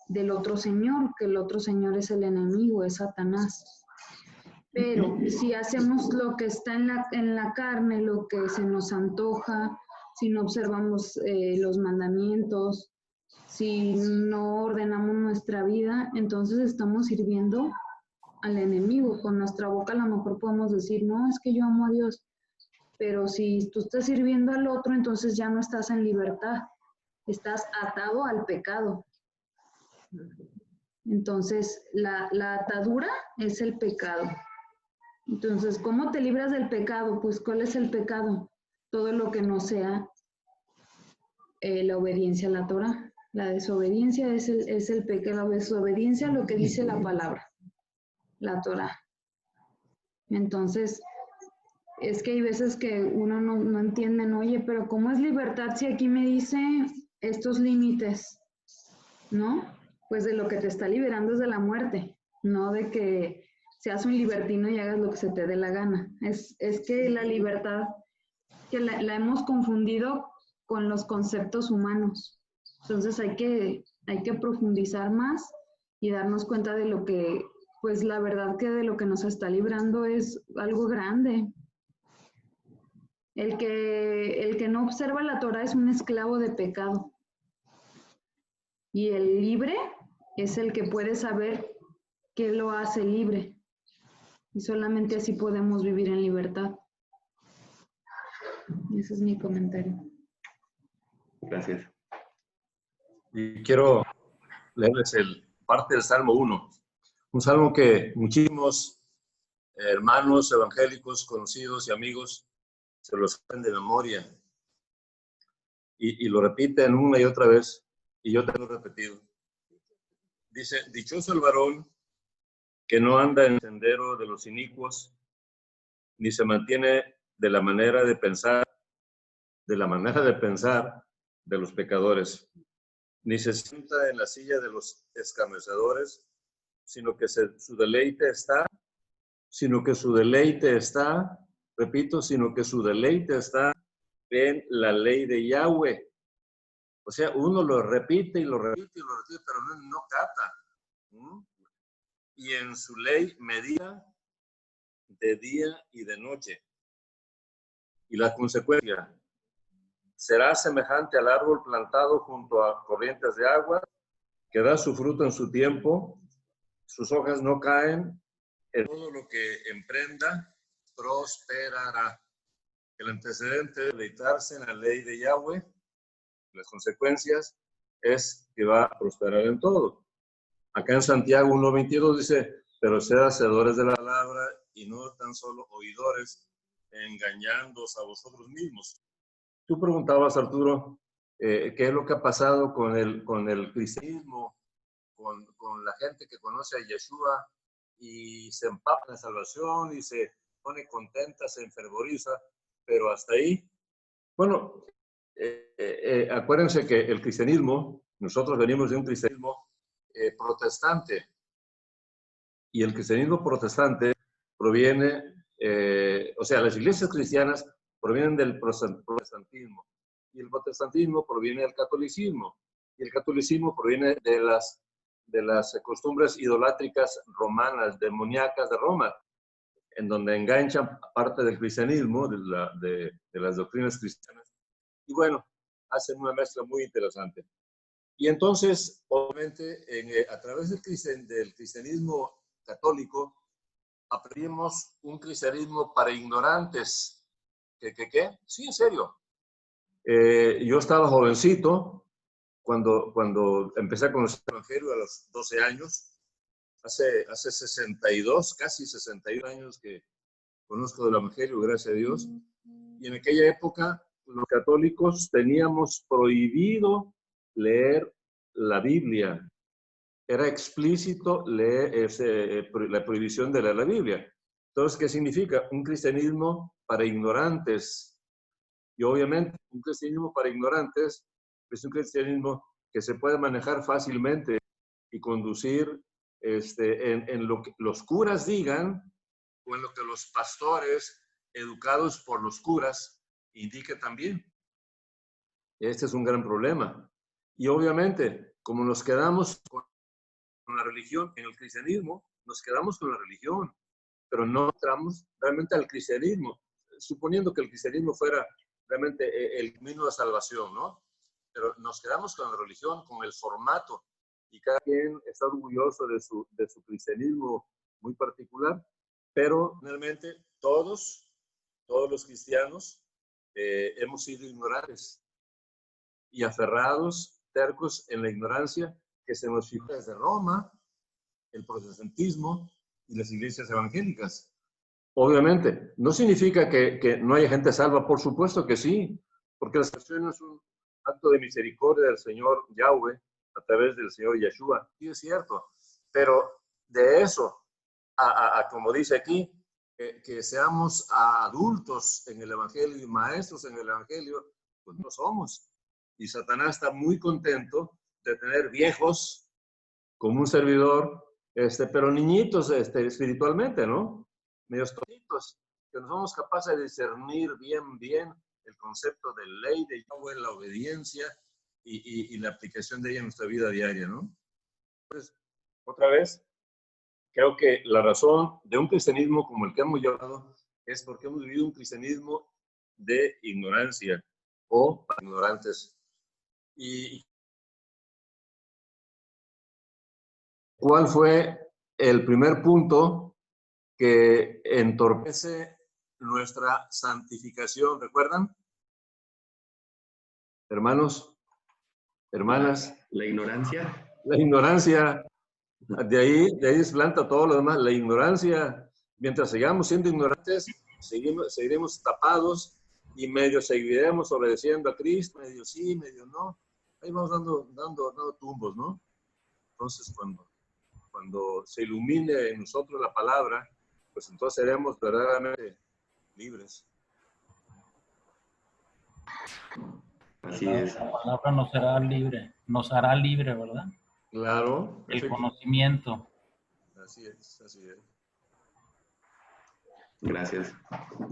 del otro señor, que el otro señor es el enemigo, es Satanás. Pero si hacemos lo que está en la carne, lo que se nos antoja, si no observamos los mandamientos, si no ordenamos nuestra vida, entonces estamos sirviendo al enemigo. Con nuestra boca a lo mejor podemos decir, no, es que yo amo a Dios. Pero si tú estás sirviendo al otro, entonces ya no estás en libertad. Estás atado al pecado. Entonces, la atadura es el pecado. Entonces, ¿cómo te libras del pecado? Pues, ¿cuál es el pecado? Todo lo que no sea la obediencia a la Torah. La desobediencia es el pecado. La desobediencia a lo que dice la palabra, la Torah. Entonces, es que hay veces que uno no entiende, oye, pero ¿cómo es libertad si aquí me dice estos límites? ¿No? Pues de lo que te está liberando es de la muerte, no de que seas un libertino y hagas lo que se te dé la gana. Es que la libertad, que la hemos confundido con los conceptos humanos. Entonces hay que profundizar más y darnos cuenta de lo que, pues la verdad que de lo que nos está librando es algo grande. El que no observa la Torah es un esclavo de pecado. Y el libre es el que puede saber qué lo hace libre. Y solamente así podemos vivir en libertad. Ese es mi comentario. Gracias. Y quiero leerles parte del Salmo 1. Un salmo que muchísimos hermanos evangélicos, conocidos y amigos se lo saben de memoria. Y lo repiten una y otra vez. Y yo te lo he repetido. Dice, dichoso el varón que no anda en el sendero de los inicuos, ni se mantiene de la manera de pensar de la manera de pensar de los pecadores, ni se sienta en la silla de los escarnecedores, sino que su deleite está, repito, sino que su deleite está en la ley de Yahweh. O sea, uno lo repite y lo repite y lo repite, pero no capta. Y en su ley medita de día y de noche. Y la consecuencia será semejante al árbol plantado junto a corrientes de agua, que da su fruto en su tiempo, sus hojas no caen, en todo lo que emprenda prosperará. El antecedente de deleitarse en la ley de Yahweh, las consecuencias es que va a prosperar en todo. Acá en Santiago 1:22 dice, pero sed hacedores de la palabra y no tan solo oidores, engañándoos a vosotros mismos. Tú preguntabas, Arturo, ¿qué es lo que ha pasado con el cristianismo, con la gente que conoce a Yeshua y se empapa en la salvación y se pone contenta, se enfervoriza, pero hasta ahí? Bueno, acuérdense que el cristianismo, nosotros venimos de un cristianismo protestante, y el cristianismo protestante proviene, o sea, las iglesias cristianas provienen del protestantismo, y el protestantismo proviene del catolicismo, y el catolicismo proviene de las costumbres idolátricas romanas, demoníacas de Roma, en donde enganchan parte del cristianismo, de las doctrinas cristianas, y bueno, hacen una mezcla muy interesante. Y entonces, obviamente, a través del cristianismo católico, aprendimos un cristianismo para ignorantes. ¿Qué? Sí, en serio. Yo estaba jovencito cuando empecé a conocer el Evangelio a los 12 años. Hace 62, casi 61 años que conozco del Evangelio, gracias a Dios. Y en aquella época, los católicos teníamos prohibido leer la Biblia. Era explícito la prohibición de leer la Biblia. Entonces, ¿qué significa? Un cristianismo para ignorantes. Y obviamente, un cristianismo para ignorantes es un cristianismo que se puede manejar fácilmente y conducir en lo que los curas digan o en lo que los pastores educados por los curas indiquen también. Este es un gran problema. Y obviamente, como nos quedamos con la religión, en el cristianismo, nos quedamos con la religión, pero no entramos realmente al cristianismo, suponiendo que el cristianismo fuera realmente el camino de salvación, ¿no? Pero nos quedamos con la religión, con el formato, y cada quien está orgulloso de su cristianismo muy particular, pero realmente todos los cristianos hemos sido ignorantes y aferrados, tercos en la ignorancia que se nos fijó desde Roma, el protestantismo y las iglesias evangélicas. Obviamente, no significa que no haya gente salva, por supuesto que sí, porque la salvación es un acto de misericordia del Señor Yahweh a través del Señor Yeshua, sí es cierto, pero de eso, como dice aquí, que seamos adultos en el Evangelio y maestros en el Evangelio, pues no somos. Y Satanás está muy contento de tener viejos como un servidor, pero niñitos espiritualmente, ¿no? Medios tontitos, que no somos capaces de discernir bien el concepto de ley de Yahweh, la obediencia y la aplicación de ella en nuestra vida diaria, ¿no? Entonces, otra vez, creo que la razón de un cristianismo como el que hemos llevado es porque hemos vivido un cristianismo de ignorancia o para ignorantes. ¿Y cuál fue el primer punto que entorpece nuestra santificación? ¿Recuerdan? Hermanos, hermanas. La ignorancia. La ignorancia. De ahí desplanta todo lo demás. La ignorancia. Mientras sigamos siendo ignorantes, seguiremos tapados y medio seguiremos obedeciendo a Cristo, medio sí, medio no. Ahí vamos dando tumbos, ¿no? Entonces, cuando se ilumine en nosotros la palabra, pues entonces seremos verdaderamente libres. Así es. La palabra nos hará libre, ¿verdad? Claro. El Perfecto. conocimiento. Así es, así es. Gracias.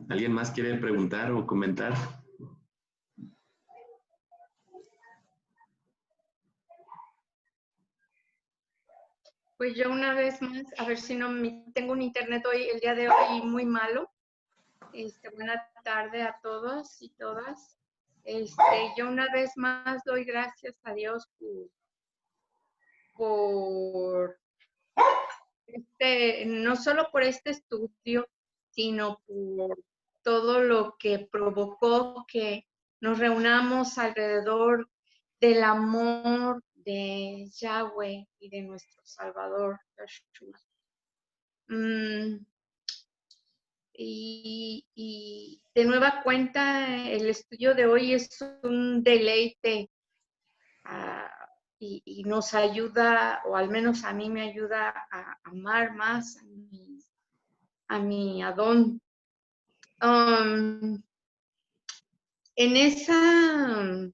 ¿Alguien más quiere preguntar o comentar? Pues yo una vez más, a ver si no tengo un internet hoy, el día de hoy muy malo. Buena tarde a todos y todas. Yo una vez más doy gracias a Dios por no solo por este estudio, sino por todo lo que provocó que nos reunamos alrededor del amor de Yahweh y de nuestro Salvador, Yeshua. Y de nueva cuenta, el estudio de hoy es un deleite y nos ayuda, o al menos a mí me ayuda a amar más a mi Adón. En esa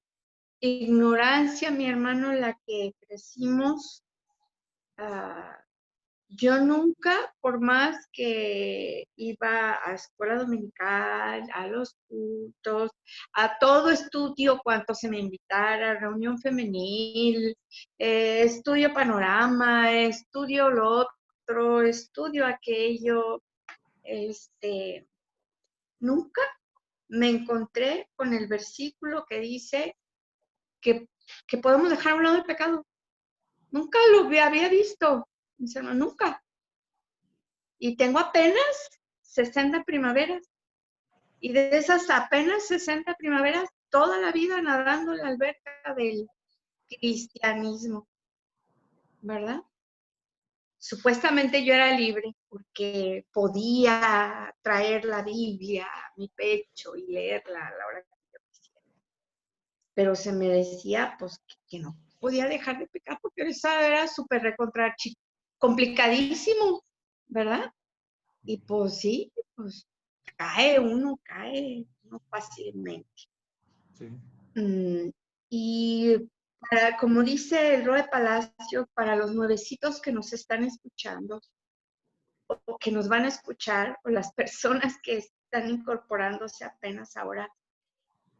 ignorancia, mi hermano, en la que crecimos, yo nunca, por más que iba a escuela dominical, a los cultos, a todo estudio cuanto se me invitara, reunión femenil, estudio panorama, estudio lo otro, estudio aquello, nunca me encontré con el versículo que dice que podemos dejar a un lado el pecado. Nunca lo había visto, mis hermanos, nunca. Y tengo apenas 60 primaveras. Y de esas apenas 60 primaveras, toda la vida nadando en la alberca del cristianismo, ¿verdad? Supuestamente yo era libre porque podía traer la Biblia a mi pecho y leerla a la hora que yo quisiera. Pero se me decía, pues, que no podía dejar de pecar porque esa era súper recontra complicadísimo, ¿verdad? Y pues sí, pues cae uno fácilmente. Sí. Y como dice el Roe Palacio, para los nuevecitos que nos están escuchando, o que nos van a escuchar, o las personas que están incorporándose apenas ahora,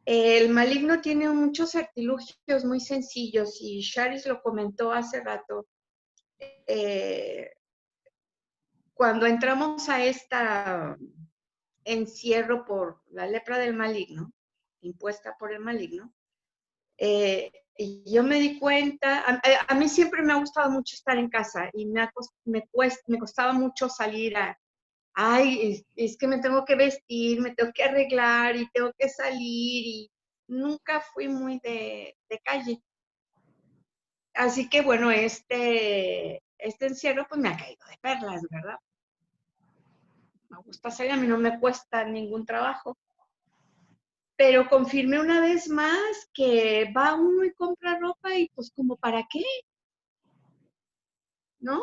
el maligno tiene muchos artilugios muy sencillos, y Charis lo comentó hace rato. Cuando entramos a esta encierro por la lepra del maligno, impuesta por el maligno, y yo me di cuenta, a mí siempre me ha gustado mucho estar en casa y me costaba mucho salir es que me tengo que vestir, me tengo que arreglar y tengo que salir, y nunca fui muy de calle. Así que bueno, este encierro pues me ha caído de perlas, ¿verdad? Me gusta salir, a mí no me cuesta ningún trabajo. Pero confirmé una vez más que va uno y compra ropa y pues como para qué, ¿no?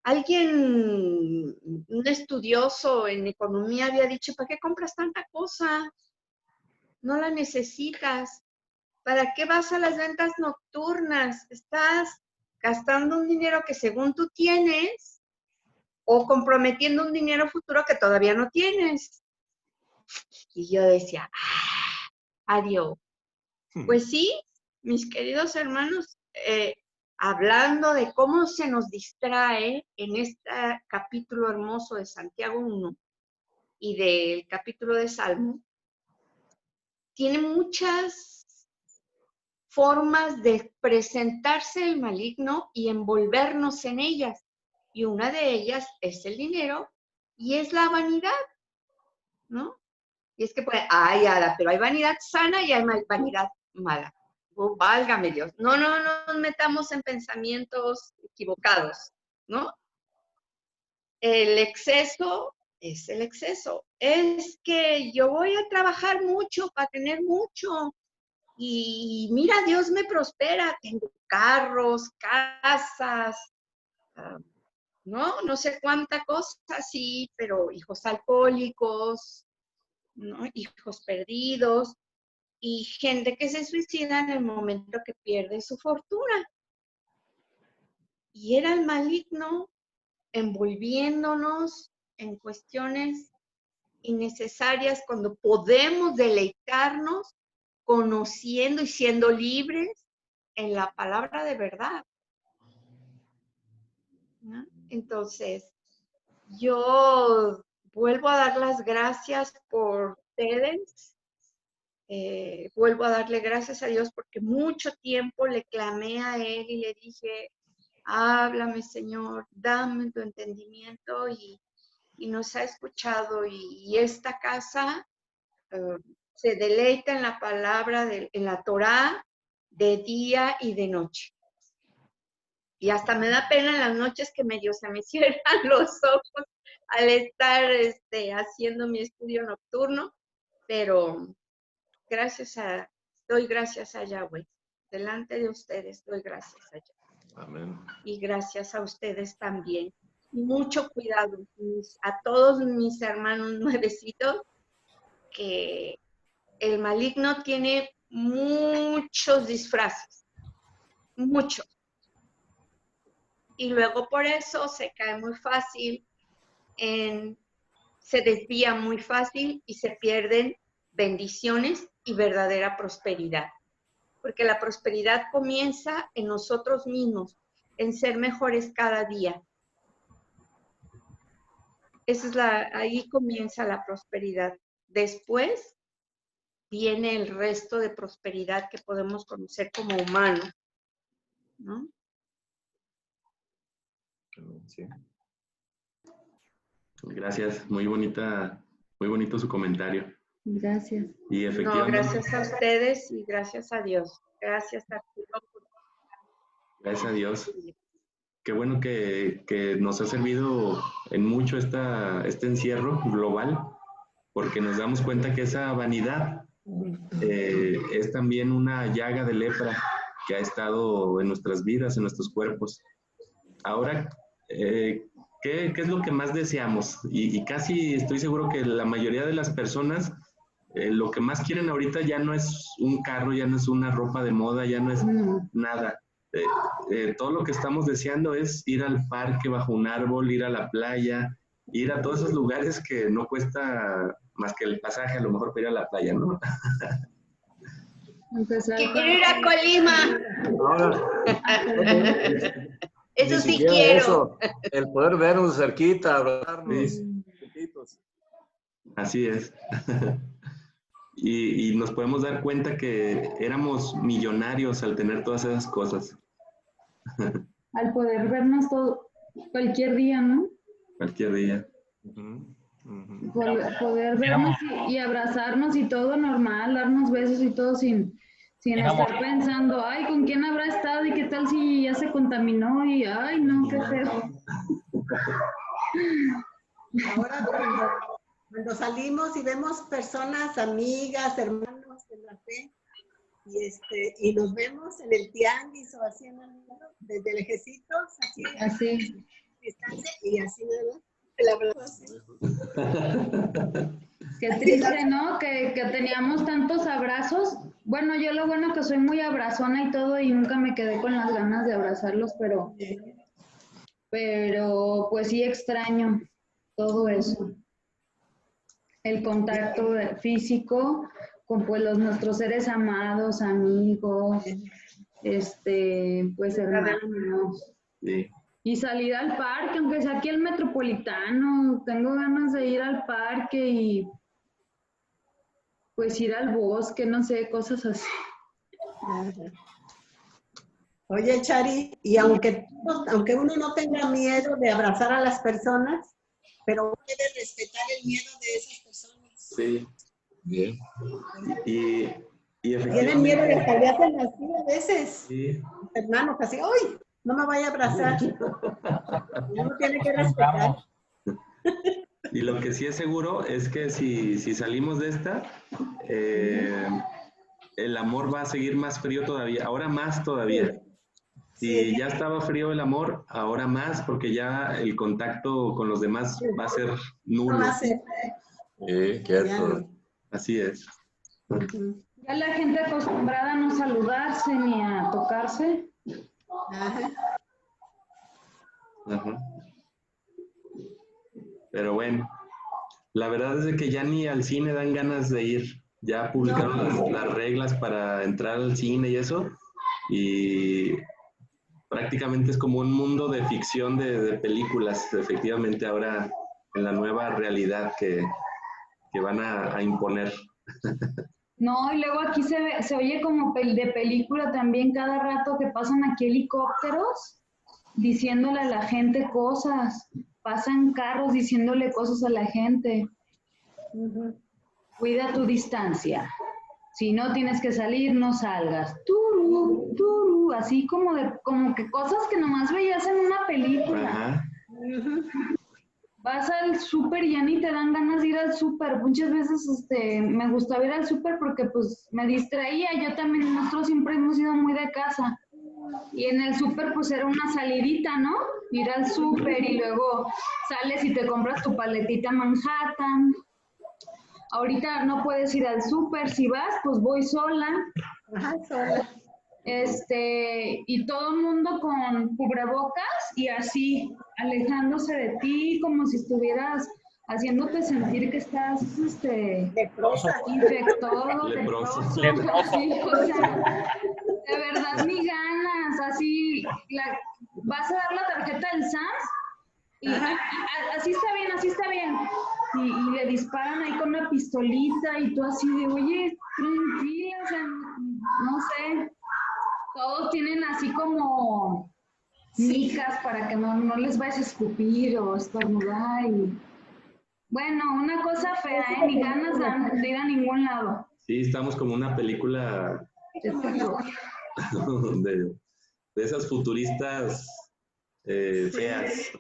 Alguien, un estudioso en economía había dicho, ¿para qué compras tanta cosa? No la necesitas. ¿Para qué vas a las ventas nocturnas? Estás gastando un dinero que según tú tienes o comprometiendo un dinero futuro que todavía no tienes. Y yo decía, adiós. Pues sí, mis queridos hermanos, hablando de cómo se nos distrae en este capítulo hermoso de Santiago 1 y del capítulo de Salmo, tiene muchas formas de presentarse el maligno y envolvernos en ellas. Y una de ellas es el dinero y es la vanidad, ¿no? Y es que, pues, Ada, pero hay vanidad sana y hay vanidad mala. Oh, válgame Dios. No nos metamos en pensamientos equivocados, ¿no? El exceso es el exceso. Es que yo voy a trabajar mucho para tener mucho. Y mira, Dios me prospera. Tengo carros, casas, no sé cuánta cosa, sí, pero hijos alcohólicos, ¿no? Hijos perdidos. y gente que se suicida en el momento que pierde su fortuna. Y era el maligno envolviéndonos en cuestiones innecesarias cuando podemos deleitarnos conociendo y siendo libres en la palabra de verdad, ¿no? Entonces, yo vuelvo a dar las gracias por ustedes. Vuelvo a darle gracias a Dios porque mucho tiempo le clamé a Él y le dije, háblame, Señor, dame tu entendimiento, y nos ha escuchado, y esta casa se deleita en la palabra, en la Torá, de día y de noche. Y hasta me da pena en las noches que medio se me cierran los ojos al estar haciendo mi estudio nocturno, pero doy gracias a Yahweh. Delante de ustedes doy gracias a Yahweh. Amén. Y gracias a ustedes también. Mucho cuidado a todos mis hermanos nuevecitos, que el maligno tiene muchos disfraces, muchos. Y luego por eso se cae muy fácil, se desvía muy fácil y se pierden bendiciones y verdadera prosperidad. Porque la prosperidad comienza en nosotros mismos, en ser mejores cada día. Ahí comienza la prosperidad. Después viene el resto de prosperidad que podemos conocer como humanos, ¿no? Sí. Gracias, muy bonito su comentario. Gracias. Y No, efectivamente, gracias a ustedes y gracias a Dios. Gracias a Arturo. gracias a Dios. Qué bueno que nos ha servido en mucho este encierro global, porque nos damos cuenta que esa vanidad es también una llaga de lepra que ha estado en nuestras vidas, en nuestros cuerpos. Ahora, ¿qué es lo que más deseamos? Y casi estoy seguro que la mayoría de las personas lo que más quieren ahorita ya no es un carro, ya no es una ropa de moda, ya no es nada. Todo lo que estamos deseando es ir al parque bajo un árbol, ir a la playa, ir a todos esos lugares que no cuesta más que el pasaje, a lo mejor para ir a la playa, ¿no? Quiero ir a Colima. Ahora, Eso ni sí siquiera quiero. eso, el poder vernos cerquita, abrazarnos. Sí. Chiquitos. Así es. Y nos podemos dar cuenta que éramos millonarios al tener todas esas cosas. Al poder vernos todo, cualquier día, ¿no? Cualquier día. Poder vernos y abrazarnos y todo normal, darnos besos y todo sin estar pensando, ay, ¿con quién habrá estado? ¿Y qué tal si ya se contaminó? Y, ay, no, qué feo. Ahora cuando salimos y vemos personas, amigas, hermanos de la fe, y nos vemos en el tianguis o así desde lejecitos, así. Distancia, y así, ¿verdad? El abrazo así. Qué triste, ¿no? Que teníamos tantos abrazos. Bueno, yo lo bueno que soy muy abrazona y todo, y nunca me quedé con las ganas de abrazarlos, pero pues sí extraño todo eso. El contacto físico con pues nuestros seres amados, amigos, pues hermanos. Sí. Y salir al parque, aunque sea aquí el Metropolitano, tengo ganas de ir al parque y pues ir al bosque, no sé, cosas así. Oye, Chari, y aunque uno no tenga miedo de abrazar a las personas, pero uno debe respetar el miedo de esas personas. Sí. Bien. Y efectivamente. Tienen miedo de que hacen así a veces. Sí. Hermanos, así, ¡uy! No me vaya a abrazar. Uno tiene que respetar. Y lo que sí es seguro es que si salimos de esta, el amor va a seguir más frío todavía, ahora más todavía. Si ya estaba frío el amor, ahora más, porque ya el contacto con los demás va a ser nulo. Sí, cierto. Así es. Ya la gente acostumbrada a no saludarse ni a tocarse. Ajá. Ajá. Pero bueno, la verdad es de que ya ni al cine dan ganas de ir. Ya publicaron las reglas para entrar al cine y eso. Y prácticamente es como un mundo de ficción de películas, efectivamente, ahora en la nueva realidad que van a imponer. No, y luego aquí se oye como de película también cada rato que pasan aquí helicópteros diciéndole a la gente cosas, pasan carros diciéndole cosas a la gente. Cuida tu distancia. Si no tienes que salir, no salgas. Turu, turu, así como que cosas que nomás veías en una película. Ajá. Vas al súper y ya ni te dan ganas de ir al súper. Muchas veces me gustaba ir al súper porque pues me distraía. Yo también, nosotros siempre hemos ido muy de casa. Y en el súper pues era una salidita, ¿no? Ir al súper y luego sales y te compras tu paletita Manhattan. Ahorita no puedes ir al súper. Si vas, pues voy sola. Ajá, sola. Y todo el mundo con cubrebocas y así, alejándose de ti, como si estuvieras haciéndote sentir que estás Leprosa. infectado, Leproso. Sí, o sea, de verdad ni ganas, así, vas a dar la tarjeta del SAMS y así está bien, y le disparan ahí con una pistolita y tú así de, oye, tranquila, o sea, no sé. Todos tienen así como micas para que no les vayas a escupir o estornudar. Bueno, una cosa fea, ni ganas de ir a ningún lado. Sí, estamos como una película de esas futuristas feas.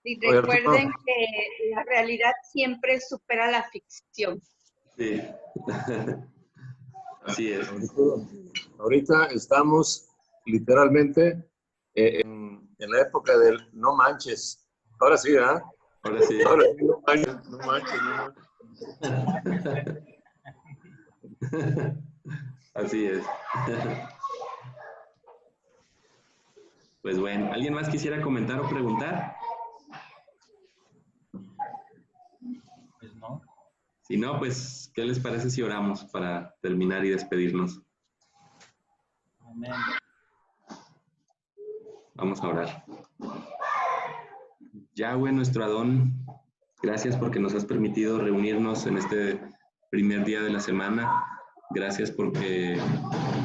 Y recuerden que la realidad siempre supera la ficción. Sí. Así es. Ahorita estamos literalmente en la época del no manches. Ahora sí, ¿ah? Ahora sí. Ahora sí, no manches, no manches, no manches. Así es. Pues bueno, ¿alguien más quisiera comentar o preguntar? Pues no. Si no, pues, ¿qué les parece si oramos para terminar y despedirnos? Amén. Vamos a orar. Yahweh, nuestro Adón, gracias porque nos has permitido reunirnos en este primer día de la semana. Gracias porque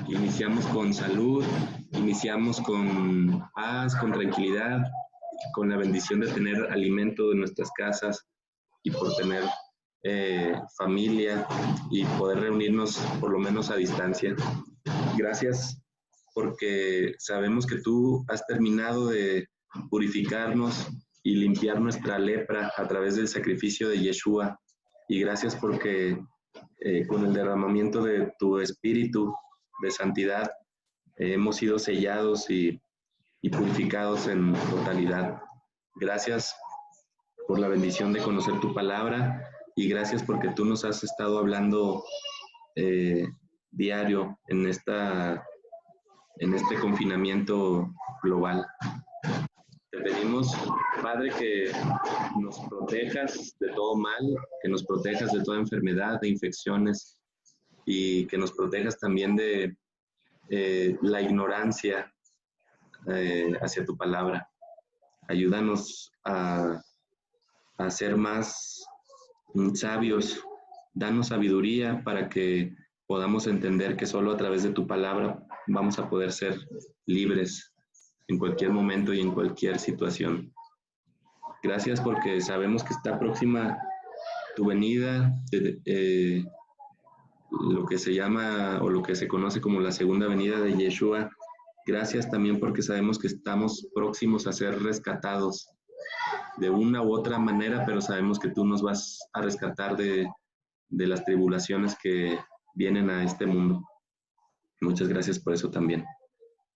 iniciamos con salud, iniciamos con paz, con tranquilidad, con la bendición de tener alimento en nuestras casas y por tener familia y poder reunirnos por lo menos a distancia. Gracias porque sabemos que tú has terminado de purificarnos y limpiar nuestra lepra a través del sacrificio de Yeshua. Y gracias porque con el derramamiento de tu espíritu de santidad hemos sido sellados y purificados en totalidad. Gracias por la bendición de conocer tu palabra y gracias porque tú nos has estado hablando diario en este confinamiento global. Te pedimos, Padre, que nos protejas de todo mal, que nos protejas de toda enfermedad, de infecciones y que nos protejas también de la ignorancia hacia tu palabra. Ayúdanos a ser más sabios, danos sabiduría para que podamos entender que solo a través de tu palabra vamos a poder ser libres en cualquier momento y en cualquier situación. Gracias porque sabemos que está próxima tu venida, lo que se llama o lo que se conoce como la segunda venida de Yeshua. Gracias también porque sabemos que estamos próximos a ser rescatados de una u otra manera, pero sabemos que tú nos vas a rescatar de las tribulaciones que vienen a este mundo. Muchas gracias por eso también.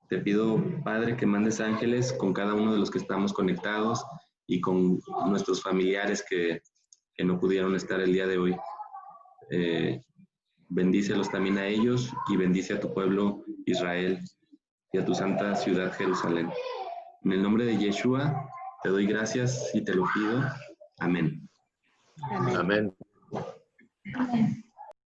Te pido, Padre, que mandes ángeles con cada uno de los que estamos conectados y con nuestros familiares que no pudieron estar el día de hoy. Bendícelos también a ellos y bendice a tu pueblo Israel y a tu santa ciudad Jerusalén. En el nombre de Yeshua te doy gracias y te lo pido. Amén. Amén. Amén. Amén.